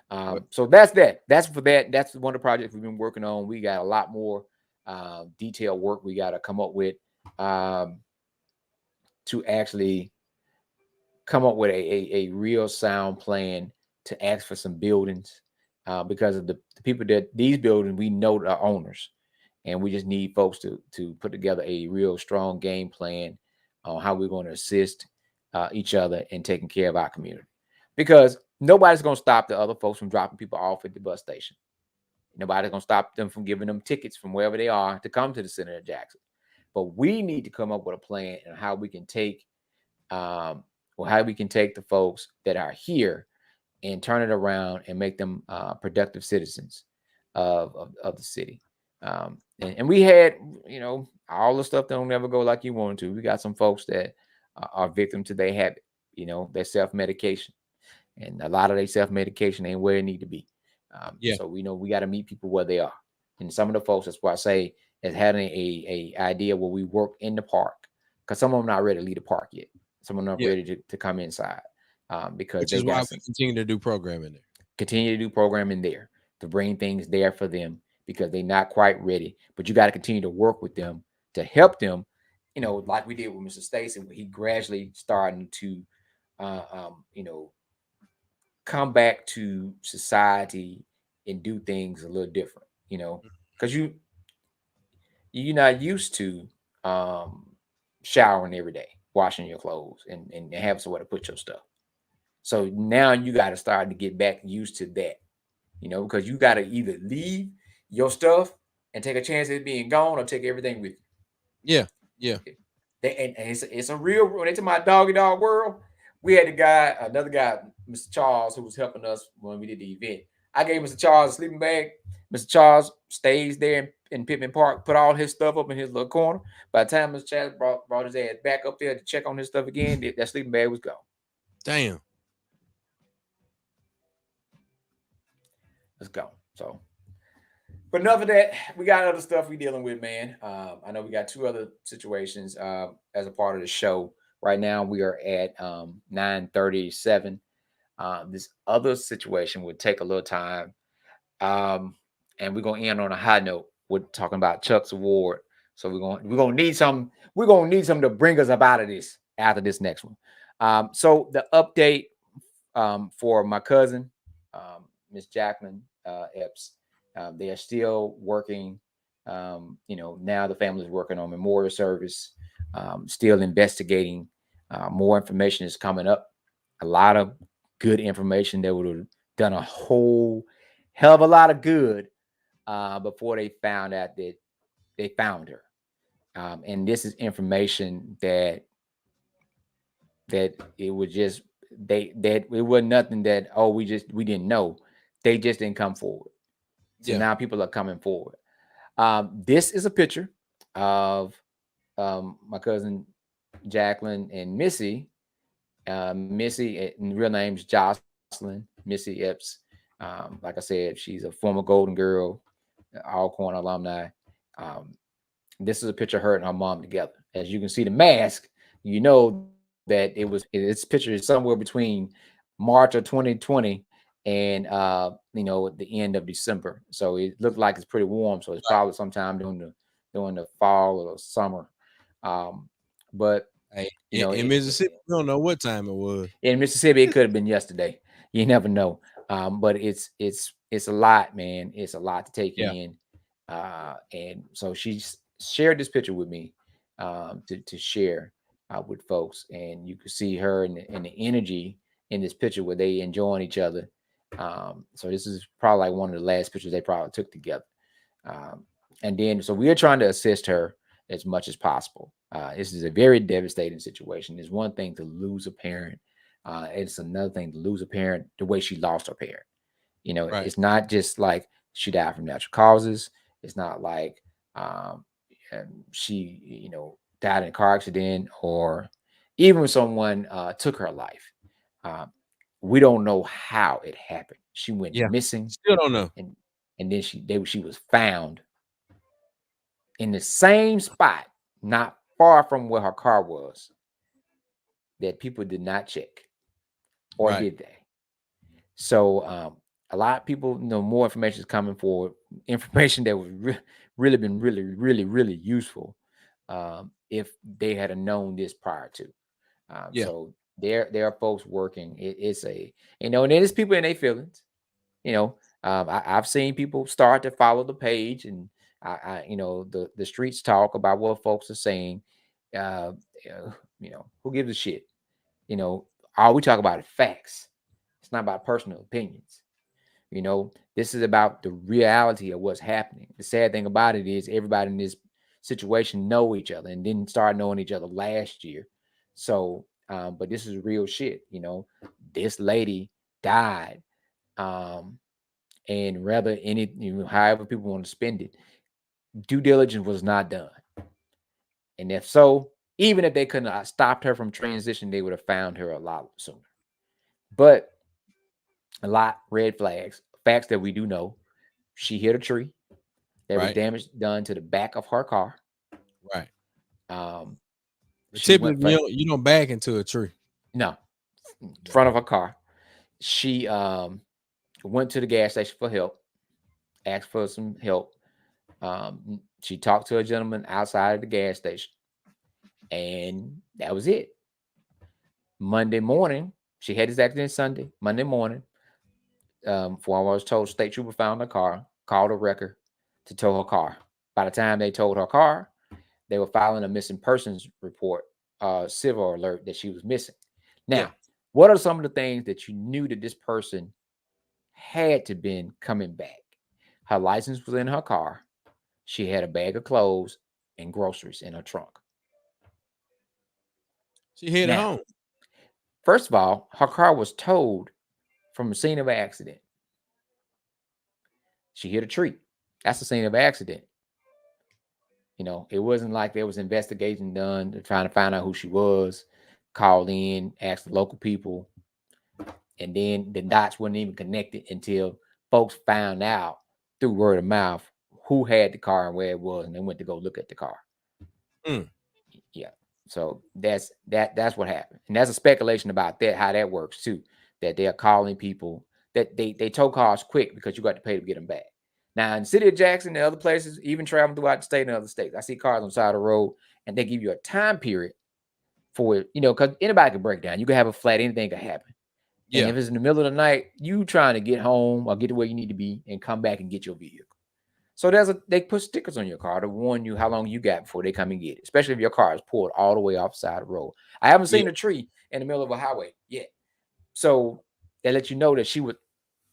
A: But
B: So that's that. That's for that. That's one of the projects we've been working on. We got a lot more detailed work we got to come up with to actually come up with a real sound plan to ask for some buildings because of the people that these buildings we know are owners, and we just need folks to put together a real strong game plan on how we're going to assist each other in taking care of our community, because nobody's going to stop the other folks from dropping people off at the bus station. Nobody's going to stop them from giving them tickets from wherever they are to come to the center of Jackson. But we need to come up with a plan on how we can take the folks that are here and turn it around and make them productive citizens of the city. And we had, all the stuff don't never go like you want to. We got some folks that are victim to their habit, their self-medication. And a lot of their self-medication ain't where it need to be. So we know we got to meet people where they are. And some of the folks, that's why I say, is having a idea where we work in the park, because some of them not ready to leave the park yet. Some of them not ready to come inside because
A: which is why we continue to do programming there.
B: Continue to do programming there to bring things there for them because they're not quite ready. But you got to continue to work with them to help them, like we did with Mr. Stacy, where he gradually starting to, come back to society and do things a little different, because you're not used to showering every day, washing your clothes, and have somewhere to put your stuff. So now you got to start to get back used to that, because you got to either leave your stuff and take a chance at it being gone, or take everything with you.
A: Yeah.
B: And it's a real, when into my doggy dog world, we had another guy, Mr. Charles, who was helping us when we did the event. I gave Mr. Charles a sleeping bag. Mr. Charles stays there in Pittman Park, put all his stuff up in his little corner. By the time Mr. Charles brought his ass back up there to check on his stuff again, that sleeping bag was gone.
A: Damn.
B: Let's go. So, but enough of that. We got other stuff we dealing with, man. I know we got two other situations as a part of the show. Right now, we are at 9:37. This other situation would take a little time. And we're gonna end on a high note. We're talking about Chuck's award. So we're gonna need some to bring us up out of this after this next one. So the update for my cousin, Miss Jacqueline Epps, they are still working. Now the family is working on memorial service, still investigating. More information is coming up. A lot of good information that would have done a whole hell of a lot of good before they found out that they found her. And this is information that it was just it wasn't nothing that we didn't know. They just didn't come forward. So now people are coming forward. This is a picture of my cousin Jacqueline and Missy. Missy, real name's Jocelyn Missy Epps. Like I said, she's a former Golden Girl, Alcorn alumni. This is a picture of her and her mom together. As you can see, the mask, that its picture is somewhere between March of 2020 and the end of December. So it looked like it's pretty warm. So it's probably sometime during the fall or summer. But
A: in Mississippi, we don't know what time it was.
B: In Mississippi, it could have been yesterday. You never know. But it's a lot, man. It's a lot to take in. And so she shared this picture with me to share with folks, and you could see her and the energy in this picture where they enjoying each other. So this is probably like one of the last pictures they probably took together. And then so we are trying to assist her as much as possible. This is a very devastating situation. It's one thing to lose a parent. It's another thing to lose a parent the way she lost her parent. It's not just like she died from natural causes. It's not like she, died in a car accident, or even when someone took her life. We don't know how it happened. She went missing.
A: Still don't know.
B: And and then she was found in the same spot, not far from where her car was, that people did not check, or did they? So a lot of people, more information is coming forward, information that would really been really useful if they had known this prior to. So there are folks working. It's a, and there's people in their feelings. I've seen people start to follow the page, and the streets talk about what folks are saying. Who gives a shit? All we talk about is facts. It's not about personal opinions. This is about the reality of what's happening. The sad thing about it is everybody in this situation know each other and didn't start knowing each other last year. So, but this is real shit. This lady died. And rather however people want to spend it, due diligence was not done. And if so, even if they couldn't have stopped her from transition, they would have found her a lot sooner. But a lot red flags, facts that we do know. She hit a tree. There was damage done to the back of her car.
A: Right. Typically, you don't back into a tree.
B: No, front of her car. She went to the gas station for help, asked for some help. She talked to a gentleman outside of the gas station, and that was it. Monday morning, she had this accident Sunday. Monday morning, from what I was told, state trooper found her car, called a wrecker to tow her car. By the time they towed her car, they were filing a missing persons report, civil alert that she was missing. Now, what are some of the things that you knew that this person had to been coming back? Her license was in her car. She had a bag of clothes and groceries in her trunk.
A: She headed home.
B: First of all, her car was towed from the scene of an accident. She hit a tree. That's the scene of an accident. It wasn't like there was investigation done trying to find out who she was, called in, asked the local people, and then the dots weren't even connected until folks found out through word of mouth who had the car and where it was, and they went to go look at the car. Yeah. So that's what happened. And that's a speculation about that, how that works too, that they are calling people, that they tow cars quick because you got to pay to get them back. Now, in the city of Jackson and other places, even traveling throughout the state and other states, I see cars on the side of the road, and they give you a time period for it, because anybody can break down. You can have a flat, anything can happen. Yeah. And if it's in the middle of the night, you trying to get home or get to where you need to be and come back and get your vehicle. So they put stickers on your car to warn you how long you got before they come and get it, especially if your car is pulled all the way off the side of the road. I haven't seen a tree in the middle of a highway yet. So they let you know that she was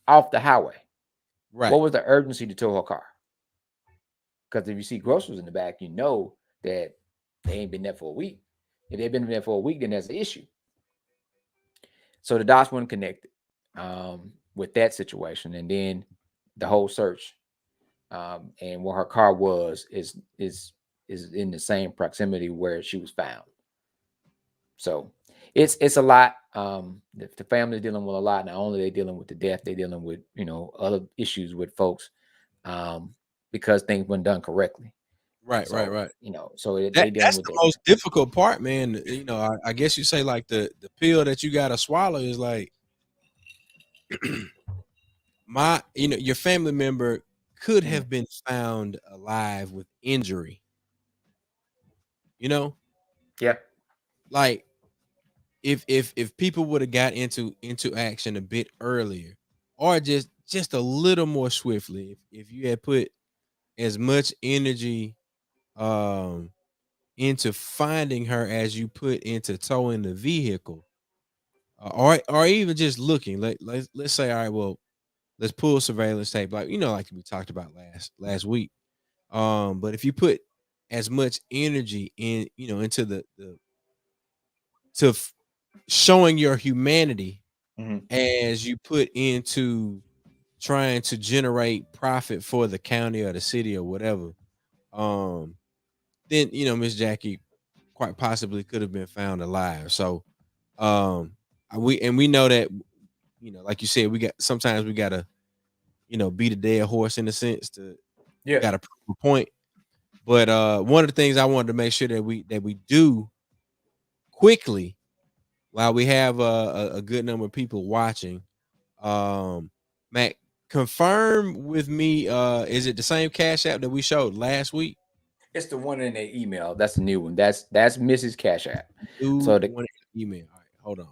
B: off the highway. Right. What was the urgency to tow her car? Because if you see groceries in the back, you know that they ain't been there for a week. If they've been there for a week, then there's an issue. So the dots weren't connected with that situation. And then the whole search and where her car was is in the same proximity where she was found. So it's a lot. The family's dealing with a lot. Not only are they dealing with the death, they're dealing with other issues with folks because things weren't done correctly.
A: Right.
B: So they
A: that's the most difficult part, man. I guess you say like the pill that you gotta swallow is like your family member could have been found alive with injury.
B: Yeah.
A: Like if people would have got into action a bit earlier, or just a little more swiftly, if you had put as much energy into finding her as you put into towing the vehicle, or even just looking. Let's say, all right, well, let's pull surveillance tape, like like we talked about last week. But if you put as much energy into the showing your humanity as you put into trying to generate profit for the county or the city or whatever, then Miss Jackie quite possibly could have been found alive. So we know that like you said, sometimes we gotta beat a dead horse in a sense to
B: Yeah.
A: got to prove a point. But one of the things I wanted to make sure that we do quickly while we have a good number of people watching. Mac, confirm with me. Is it the same Cash App that we showed last week?
B: It's the one in the email. That's the new one. That's Mrs. Cash App.
A: New
B: So
A: one in the email. All right, hold on.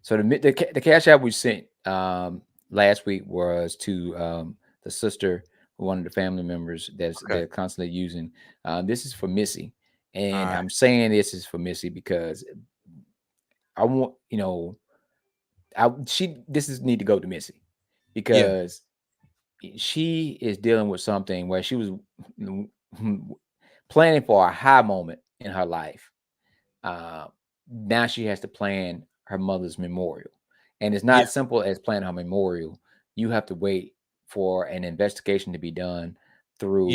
B: So the Cash App we sent last week was to the sister, one of the family members they're constantly using. This is for Missy, and I'm saying this is for Missy because I want this is need to go to Missy because she is dealing with something where she was planning for a high moment in her life. Now she has to plan her mother's memorial, and it's not simple as planning her memorial. You have to wait for an investigation to be done through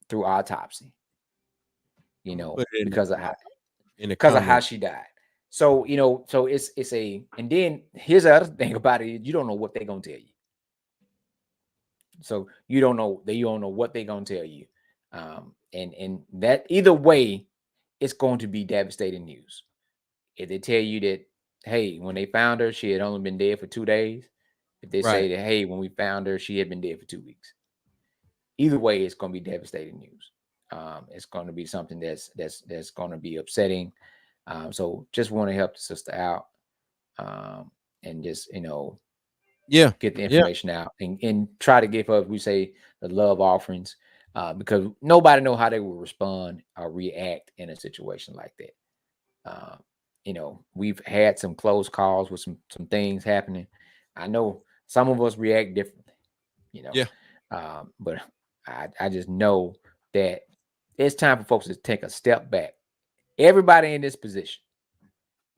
B: through autopsy. Because of how she died. So so it's a, and then here's the other thing about it: you don't know what they're gonna tell you. So you don't know what they're gonna tell you, and that either way, it's going to be devastating news. If they tell you that, hey, when they found her, she had only been dead for 2 days. If they say that, hey, when we found her, she had been dead for 2 weeks. Either way, it's going to be devastating news. It's going to be something that's going to be upsetting. So just want to help the sister out, and just get the information out and try to give her, we say, the love offerings, because nobody know how they will respond or react in a situation like that. We've had some close calls with some things happening. I know some of us react differently, but I just know that it's time for folks to take a step back. Everybody in this position,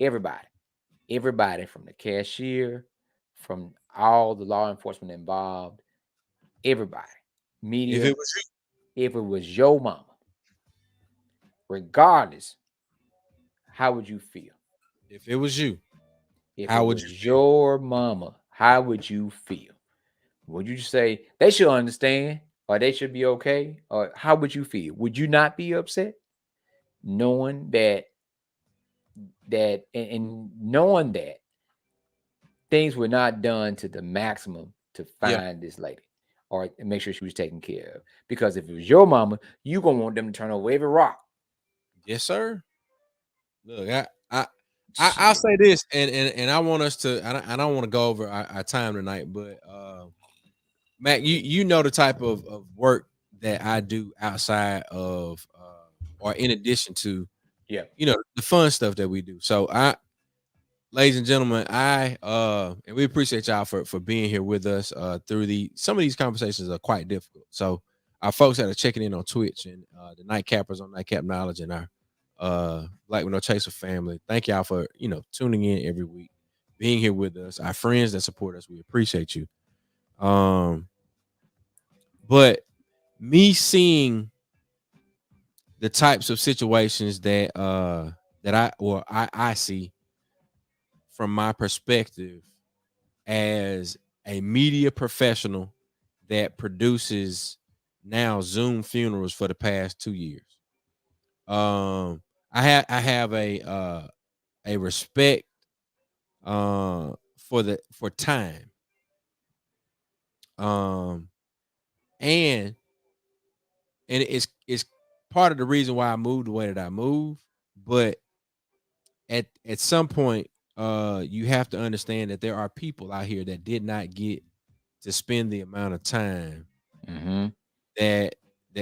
B: everybody from the cashier, from all the law enforcement involved, everybody, media, if it was your mama, regardless, how would you feel?
A: If it was you,
B: if it was your mama, how would you feel? Would you say they should understand, or they should be okay? Or how would you feel? Would you not be upset knowing that and knowing that things were not done to the maximum to find this lady or make sure she was taken care of? Because if it was your mama, you gonna want them to turn over every rock.
A: Yes, sir. Look, I'll say this, and I want us to. I don't want to go over our time tonight, but Mac, you know the type of work that I do outside of, or in addition to, the fun stuff that we do. So ladies and gentlemen, and we appreciate y'all for being here with us through some of these conversations are quite difficult. So our folks that are checking in on Twitch and the Nightcappers on Nightcap Knowledge and our Black with No Chaser family, thank y'all for tuning in every week, being here with us. Our friends that support us, we appreciate you. But me seeing the types of situations that I see from my perspective as a media professional that produces now Zoom funerals for the past 2 years. I have a respect for time. And it's part of the reason why I moved the way that I move, but at some point you have to understand that there are people out here that did not get to spend the amount of time that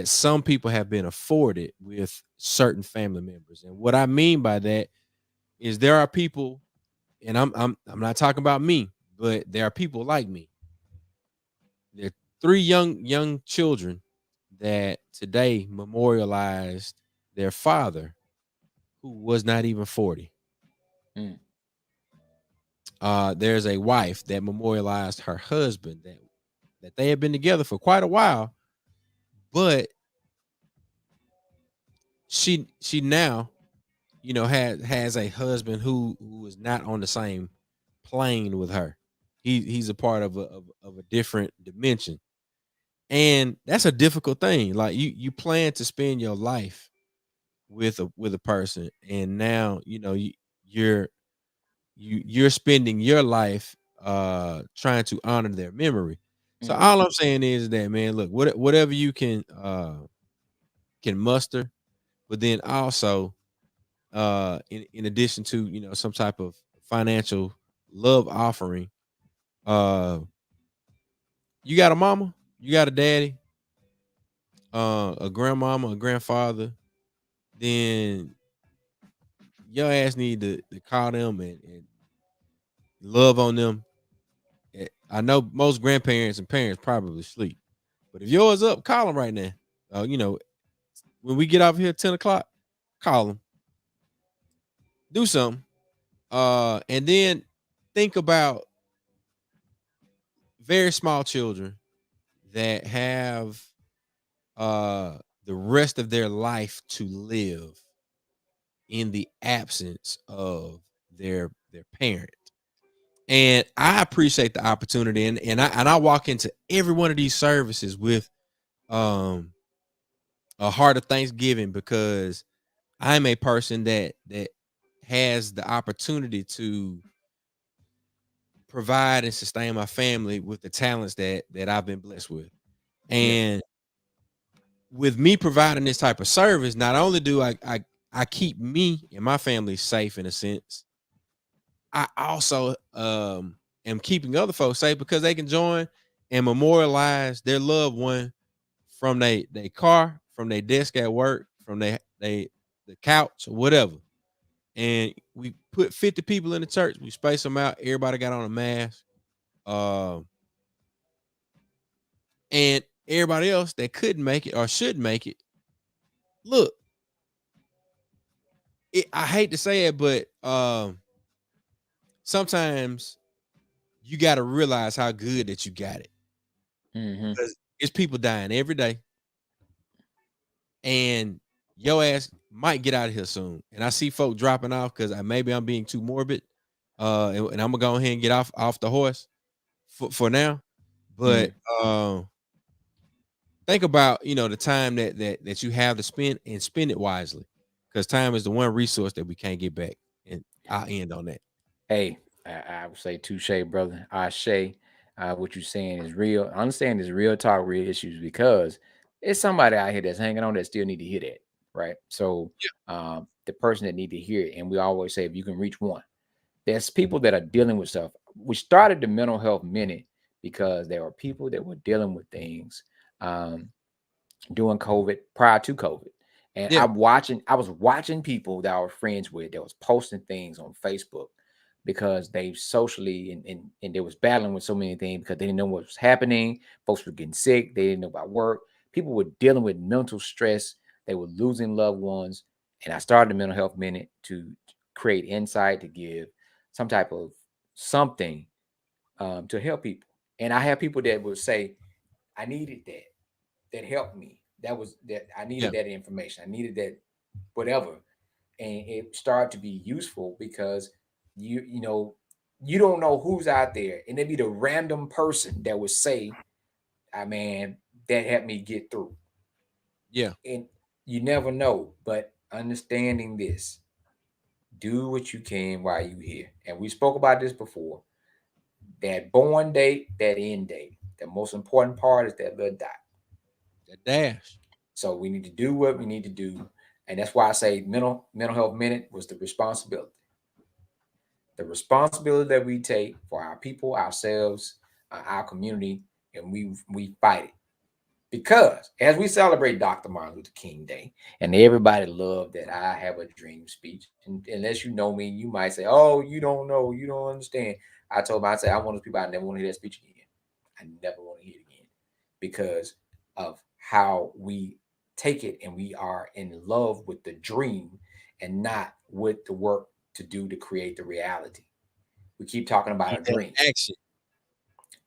A: some people have been afforded with certain family members. And what I mean by that is there are people, and I'm not talking about me, but there are people like me. There are 3 young children that today memorialized their father, who was not even 40. There's a wife that memorialized her husband that they had been together for quite a while, but she now has a husband who is not on the same plane with her. He's a part of a different dimension. And that's a difficult thing. Like you plan to spend your life with a person, and now you're you're spending your life trying to honor their memory. So
B: Mm-hmm.
A: all I'm saying is that, man, look, whatever you can muster, but then also in addition to some type of financial love offering, uh you got a mama, you got a daddy, a grandmama, a grandfather, then your ass need to call them and love on them. I know most grandparents and parents probably sleep, but if yours up, call them right now. When we get off here at 10 o'clock, call them, do something, and then think about very small children that have uh the rest of their life to live in the absence of their parent. And I appreciate the opportunity, and I walk into every one of these services with um a heart of thanksgiving, because I'm a person that has the opportunity to provide and sustain my family with the talents that I've been blessed with.
B: Yeah.
A: And with me providing this type of service, not only do I keep me and my family safe in a sense, I also am keeping other folks safe because they can join and memorialize their loved one from their car, from their desk at work, from they the couch or whatever. And we put 50 people in the church. We space them out. Everybody got on a mask. Um, and everybody else that couldn't make it or should make it. Look, I hate to say it, but sometimes you got to realize how good that you got it,
B: Mm-hmm.
A: because it's people dying every day, and your ass might get out of here soon. And I see folk dropping off because maybe I'm being too morbid, and I'm gonna go ahead and get off the horse for now. But
B: Mm-hmm.
A: think about the time that you have to spend, and spend it wisely, because time is the one resource that we can't get back. And I'll end on that.
B: Hey, I would say touche, brother. Ashe, what you're saying is real. I understand it's real talk, real issues, because it's somebody out here that's hanging on that still need to hear that, right? So, the person that need to hear it, and we always say if you can reach one, there's people that are dealing with stuff. We started the mental health minute because there were people that were dealing with things um, during COVID, prior to COVID. And
A: Yeah,
B: I was watching people that I was friends with that was posting things on Facebook because they socially and they was battling with so many things because they didn't know what was happening. Folks were getting sick, they didn't know about work. People were dealing with mental stress, they were losing loved ones. And I started the mental health minute to create insight, to give some type of something to help people. And I have people that will say, I needed that helped me. That was that I
A: yeah,
B: needed that information. I needed that whatever. And it started to be useful because you don't know who's out there. And it'd be the random person that would say, I man, that helped me get through.
A: yeah.
B: And you never know. But understanding this, do what you can while you here. And we spoke about this before. That born date, that end date. The most important part is that little dot.
A: That dash.
B: So we need to do what we need to do. And that's why I say mental health minute was the responsibility. The responsibility that we take for our people, ourselves, our community, and we fight it. Because as we celebrate Dr. Martin Luther King Day, and everybody loved that I have a dream speech. And unless you know me, you might say, "Oh, you don't know, you don't understand." I told him, I said, "I'm one of those people, I never want to hear that speech again. I never want to hear it again because of how we take it, and we are in love with the dream and not with the work to do to create the reality. We keep talking about a
A: And
B: dream,
A: action.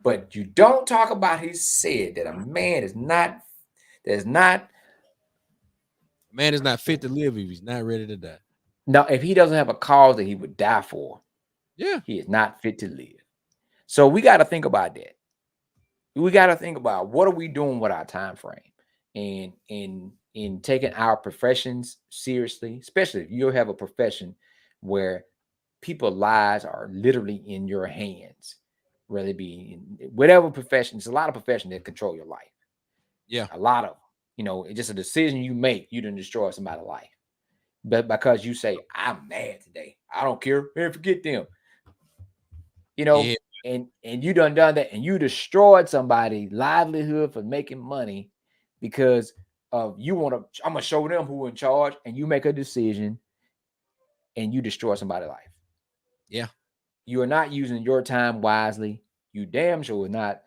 B: but you don't talk about he said that a man is not
A: Man is not fit to live if he's not ready to die.
B: now if he doesn't have a cause that he would die for,
A: Yeah,
B: he is not fit to live. So we got to think about that. We got to think about what are we doing with our time frame, and in taking our professions seriously, especially if you have a profession where people's lives are literally in your hands, whether it be in whatever profession. There's a lot of professions that control your life.
A: Yeah.
B: A lot of, it's just a decision you make, you done destroy somebody's life. But because you say, I'm mad today, I don't care, man, forget them.
A: Yeah.
B: And you done that, and you destroyed somebody's livelihood for making money because of I'm gonna show them who in charge, and you make a decision and you destroy somebody's life.
A: Yeah.
B: You are not using your time wisely. You damn sure are not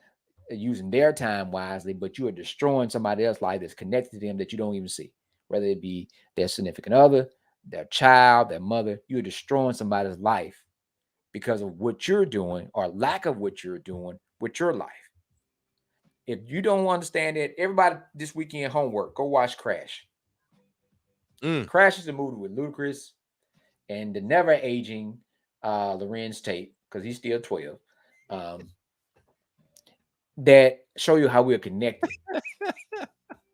B: using their time wisely, but you are destroying somebody else's life that's connected to them that you don't even see, whether it be their significant other, their child, their mother. You're destroying somebody's life because of what you're doing or lack of what you're doing with your life. If you don't understand it, everybody this weekend homework, go watch Crash. Crash is a movie with Ludacris and the never aging Lorenz Tate, because he's still 12. That show you how we're connected.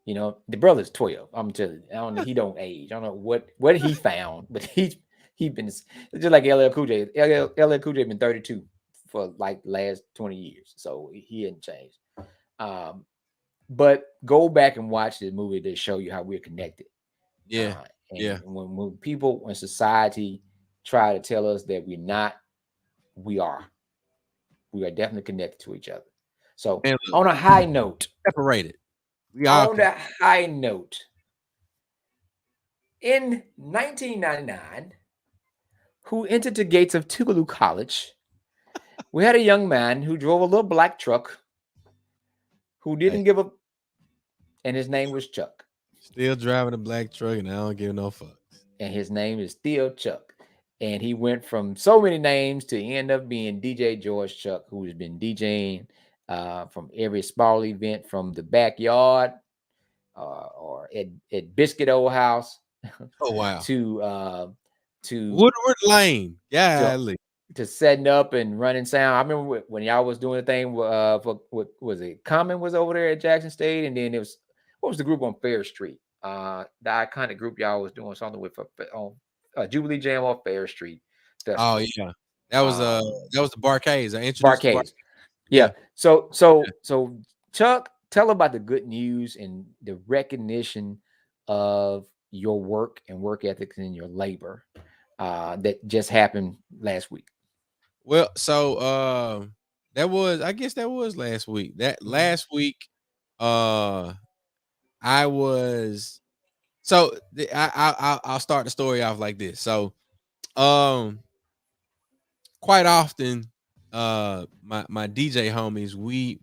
B: The brother's 12. I'm telling you, I don't know, he don't age. I don't know what he found, but he been just like LL Cool J. LL Cool J been 32 for like last 20 years, so he hadn't changed. But go back and watch this movie to show you how we're connected.
A: Yeah.
B: And when society try to tell us that we're not, we are definitely connected to each other. So on a high note,
A: separated.
B: On that high note, in 1999, who entered the gates of Tougaloo College, we had a young man who drove a little black truck who didn't give up, and his name was Chuck.
A: Still driving a black truck, and I don't give no fucks.
B: And his name is still Chuck. And he went from so many names to end up being DJ George Chuck, who has been DJing from every small event from the backyard or at Biscuit Old House.
A: Oh wow!
B: to
A: Woodward Lane,
B: to setting up and running sound. I remember when y'all was doing the thing. For what was it? Common was over there at Jackson State, and then it was what was the group on Fair Street? The iconic group y'all was doing something with on Jubilee Jam off Fair Street.
A: Festival. Oh yeah, that was the Barcades. I introduced
B: Barcades. Yeah. So Chuck, tell about the good news and the recognition of your work and work ethics and your labor that just happened last week.
A: Well, so I guess that was last week. That last week, I was I'll start the story off like this. So, quite often, my DJ homies, we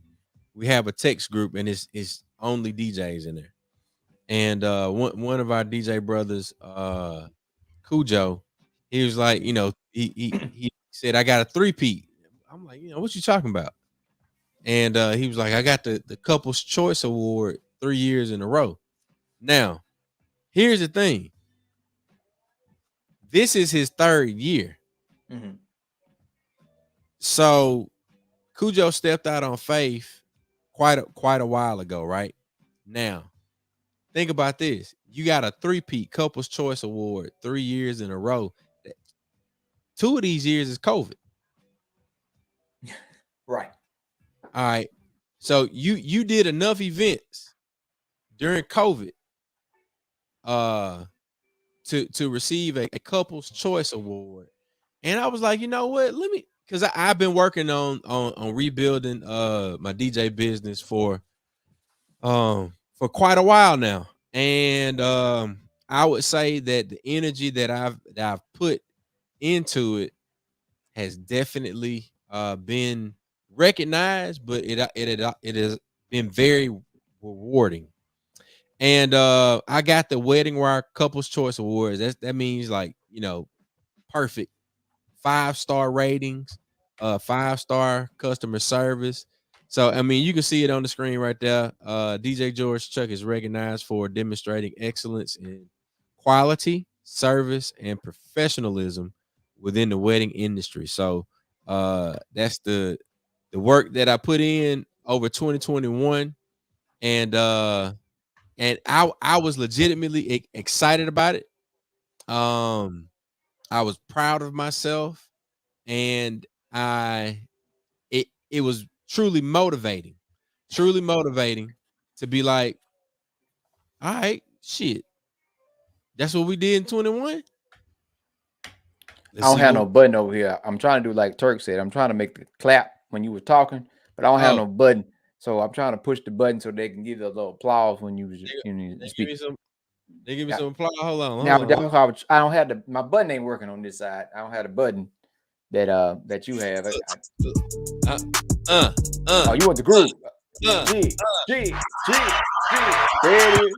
A: have a text group, and it's only DJs in there. And one of our DJ brothers, Cujo, he was like, he said, I got a 3-peat. I'm like, what you talking about? And he was like, I got the Couples Choice Award 3 years in a row. Now, here's the thing. This is his 3rd year.
B: Mm-hmm.
A: So Cujo stepped out on faith quite a while ago, right? Now, think about this. You got a 3-peat Couples Choice Award 3 years in a row. 2 of these years is COVID.
B: Right.
A: All right. So you did enough events during COVID to receive a Couples Choice Award. And I was like, you know what? Let me, because I've been working on rebuilding my DJ business for quite a while now. And I would say that the energy that I've put into it has definitely been recognized, but it has been very rewarding. And I got the WeddingWire Couples Choice Awards. That means like, perfect 5-star ratings, 5-star customer service. So I mean, you can see it on the screen right there. DJ George Chuck is recognized for demonstrating excellence in quality, service, and professionalism within the wedding industry. So that's the work that I put in over 2021, and I was legitimately excited about it. I was proud of myself, and it was truly motivating to be like, all right, shit, that's what we did in 21.
B: I don't have no button over here. I'm trying to do like Turk said. I'm trying to make the clap when you were talking, but I don't have no button. So I'm trying to push the button so they can give you a little applause when you speak.
A: They give me some applause. Hold on.
B: Now I don't have my button ain't working on this side. I don't have the button that you have. Oh, you want the groove? G. There it is.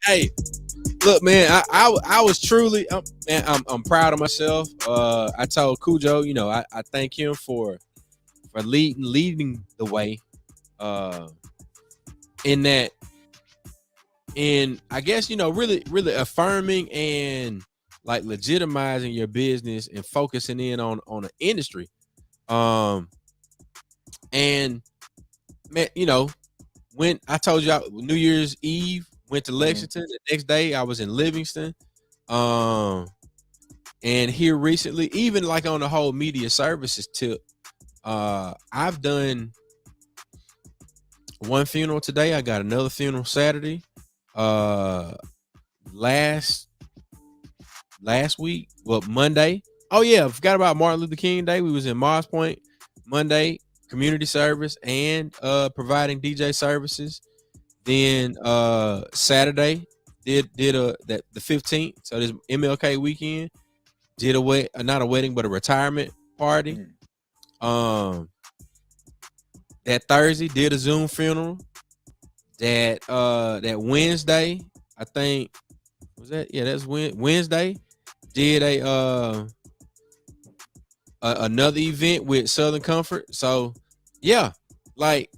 A: Hey, look, man, I was truly, man, I'm proud of myself. I told Cujo, I thank him for leading the way, in that, and I guess really affirming and like legitimizing your business and focusing in on an industry, and man, when I told you New Year's Eve went to Lexington, the next day I was in Livingston, and here recently, even like on the whole media services tip, I've done one funeral today. I got another funeral Saturday. Last week, well, Monday. Oh yeah, I forgot about Martin Luther King Day. We was in Moss Point Monday, community service and providing DJ services. Then Saturday did the 15th, so this MLK weekend, did not a wedding but a retirement party. That Thursday did a Zoom funeral. That Wednesday, I think, was that? Yeah, that's Wednesday. Did another event with Southern Comfort. So yeah, like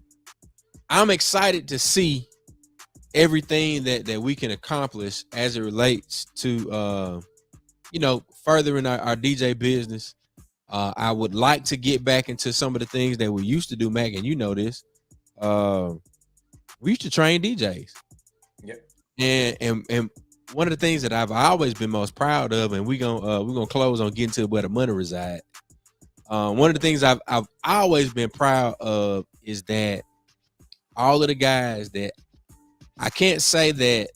A: I'm excited to see everything that we can accomplish as it relates to furthering our DJ business. I would like to get back into some of the things that we used to do, Mac, and you know this. We used to train DJs.
B: Yep.
A: And one of the things that I've always been most proud of, and we're gonna close on getting to where the money reside. One of the things I've always been proud of is that all of the guys that, I can't say that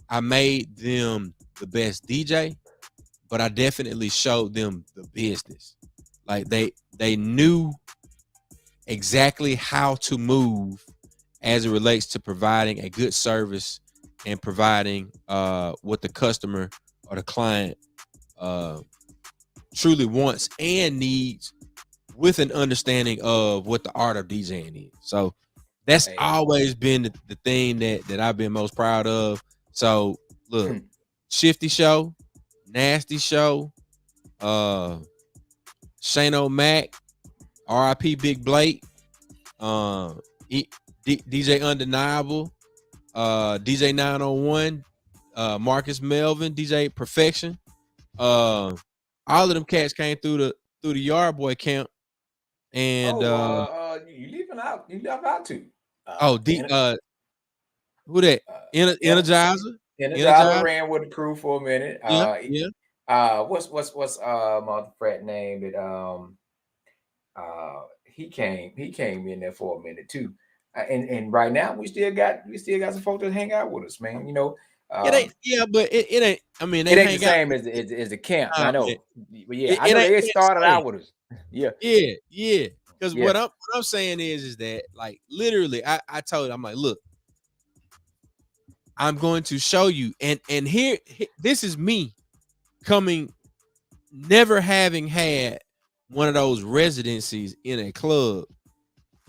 A: I made them the best DJ, but I definitely showed them the business. Like they knew exactly how to move as it relates to providing a good service and providing what the customer or the client truly wants and needs, with an understanding of what the art of DJing is. So that's always been the thing that I've been most proud of. So look, Shifty Show, Nasty Show, Shano Mac, RIP Big Blake, DJ Undeniable, DJ 901, Marcus Melvin, DJ Perfection. All of them cats came through the Yard Boy camp. And
B: you leaving out? You left out too.
A: Who that? Energizer.
B: Energizer ran with the crew for a minute.
A: Yeah.
B: What's my frat name that he came in there for a minute too. And right now we still got some folks that hang out with us, man.
A: But it ain't. I mean,
B: it ain't the same as the camp. I know, but yeah, I know they started out with us. Yeah.
A: Because what I'm saying is that, like, literally, I told him, I'm like, look, I'm going to show you, and here, this is me coming, never having had one of those residencies in a club.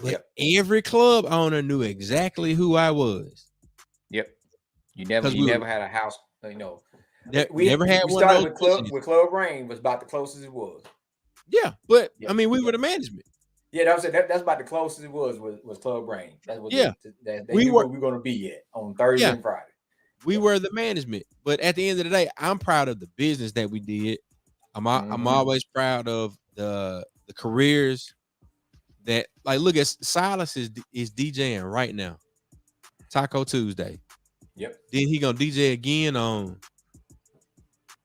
A: But every club owner knew exactly who I was.
B: Yep. You never had a house,
A: we never had one of those.
B: With Club Rain was about the closest it was.
A: Yeah, but I mean, we were the management.
B: Yeah, that's about the closest it was Club Rain. That was we were going to be at on Thursday and Friday.
A: We were the management, but at the end of the day, I'm proud of the business that we did. I'm always proud of the careers that, like, look at Silas is DJing right now. Taco Tuesday.
B: Yep.
A: Then he gonna DJ again on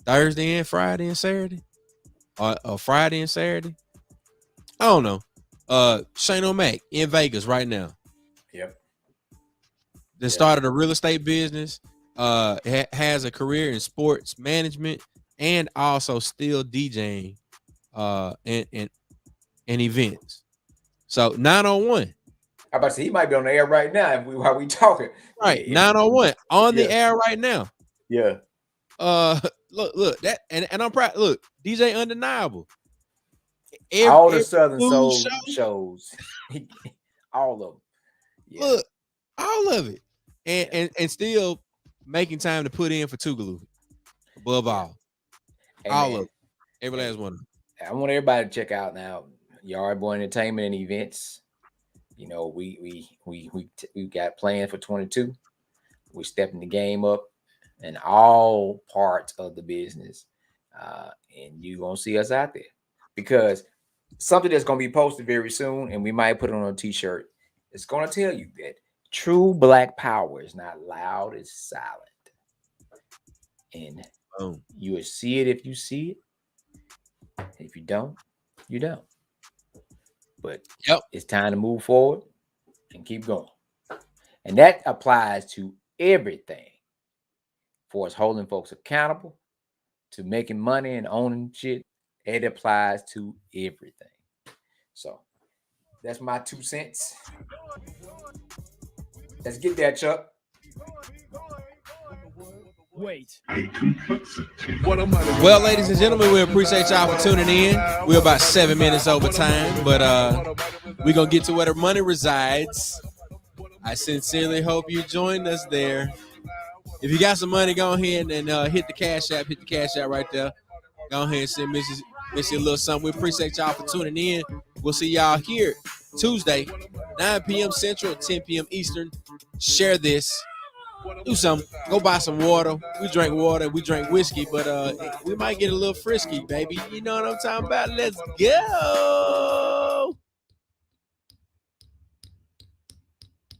A: Thursday and Friday and Saturday, or Friday and Saturday. I don't know. Shane O'Mac in Vegas right now.
B: Yep.
A: Then started a real estate business. Has a career in sports management and also still DJing and events. So 901.
B: I about to say he might be on the air right now while we talking.
A: Right, 901 on the air right now.
B: Yeah.
A: Look that, and I'm proud. Look, DJ Undeniable.
B: All the Southern Soul shows. All of them.
A: Yeah. Look, all of it, and still making time to put in for Tougaloo. Above all, all of it. Every last one.
B: I want everybody to check out now Yard Boy Entertainment and Events. You know, we got plans for 22. We're stepping the game up in all parts of the business, and you're gonna see us out there, because something that's gonna be posted very soon, and we might put it on a t-shirt. It's gonna tell you that true Black power is not loud; it's silent, and you will see it if you see it. If you don't, you don't. But it's time to move forward and keep going. And that applies to everything. For us holding folks accountable, to making money and owning shit, it applies to everything. So that's my 2 cents. Let's get there, Chuck.
C: Wait.
A: Well, ladies and gentlemen, we appreciate y'all for tuning in. We're about 7 minutes over time, but we're going to get to where the money resides. I sincerely hope you joined us there. If you got some money, go ahead and hit the Cash App. Hit the Cash App right there. Go ahead and send Missy a little something. We appreciate y'all for tuning in. We'll see y'all here Tuesday, 9 p.m. Central, 10 p.m. Eastern. Share this. Do something. Go buy some water. We drink water. We drink whiskey, but we might get a little frisky, baby. You know what I'm talking about? Let's go.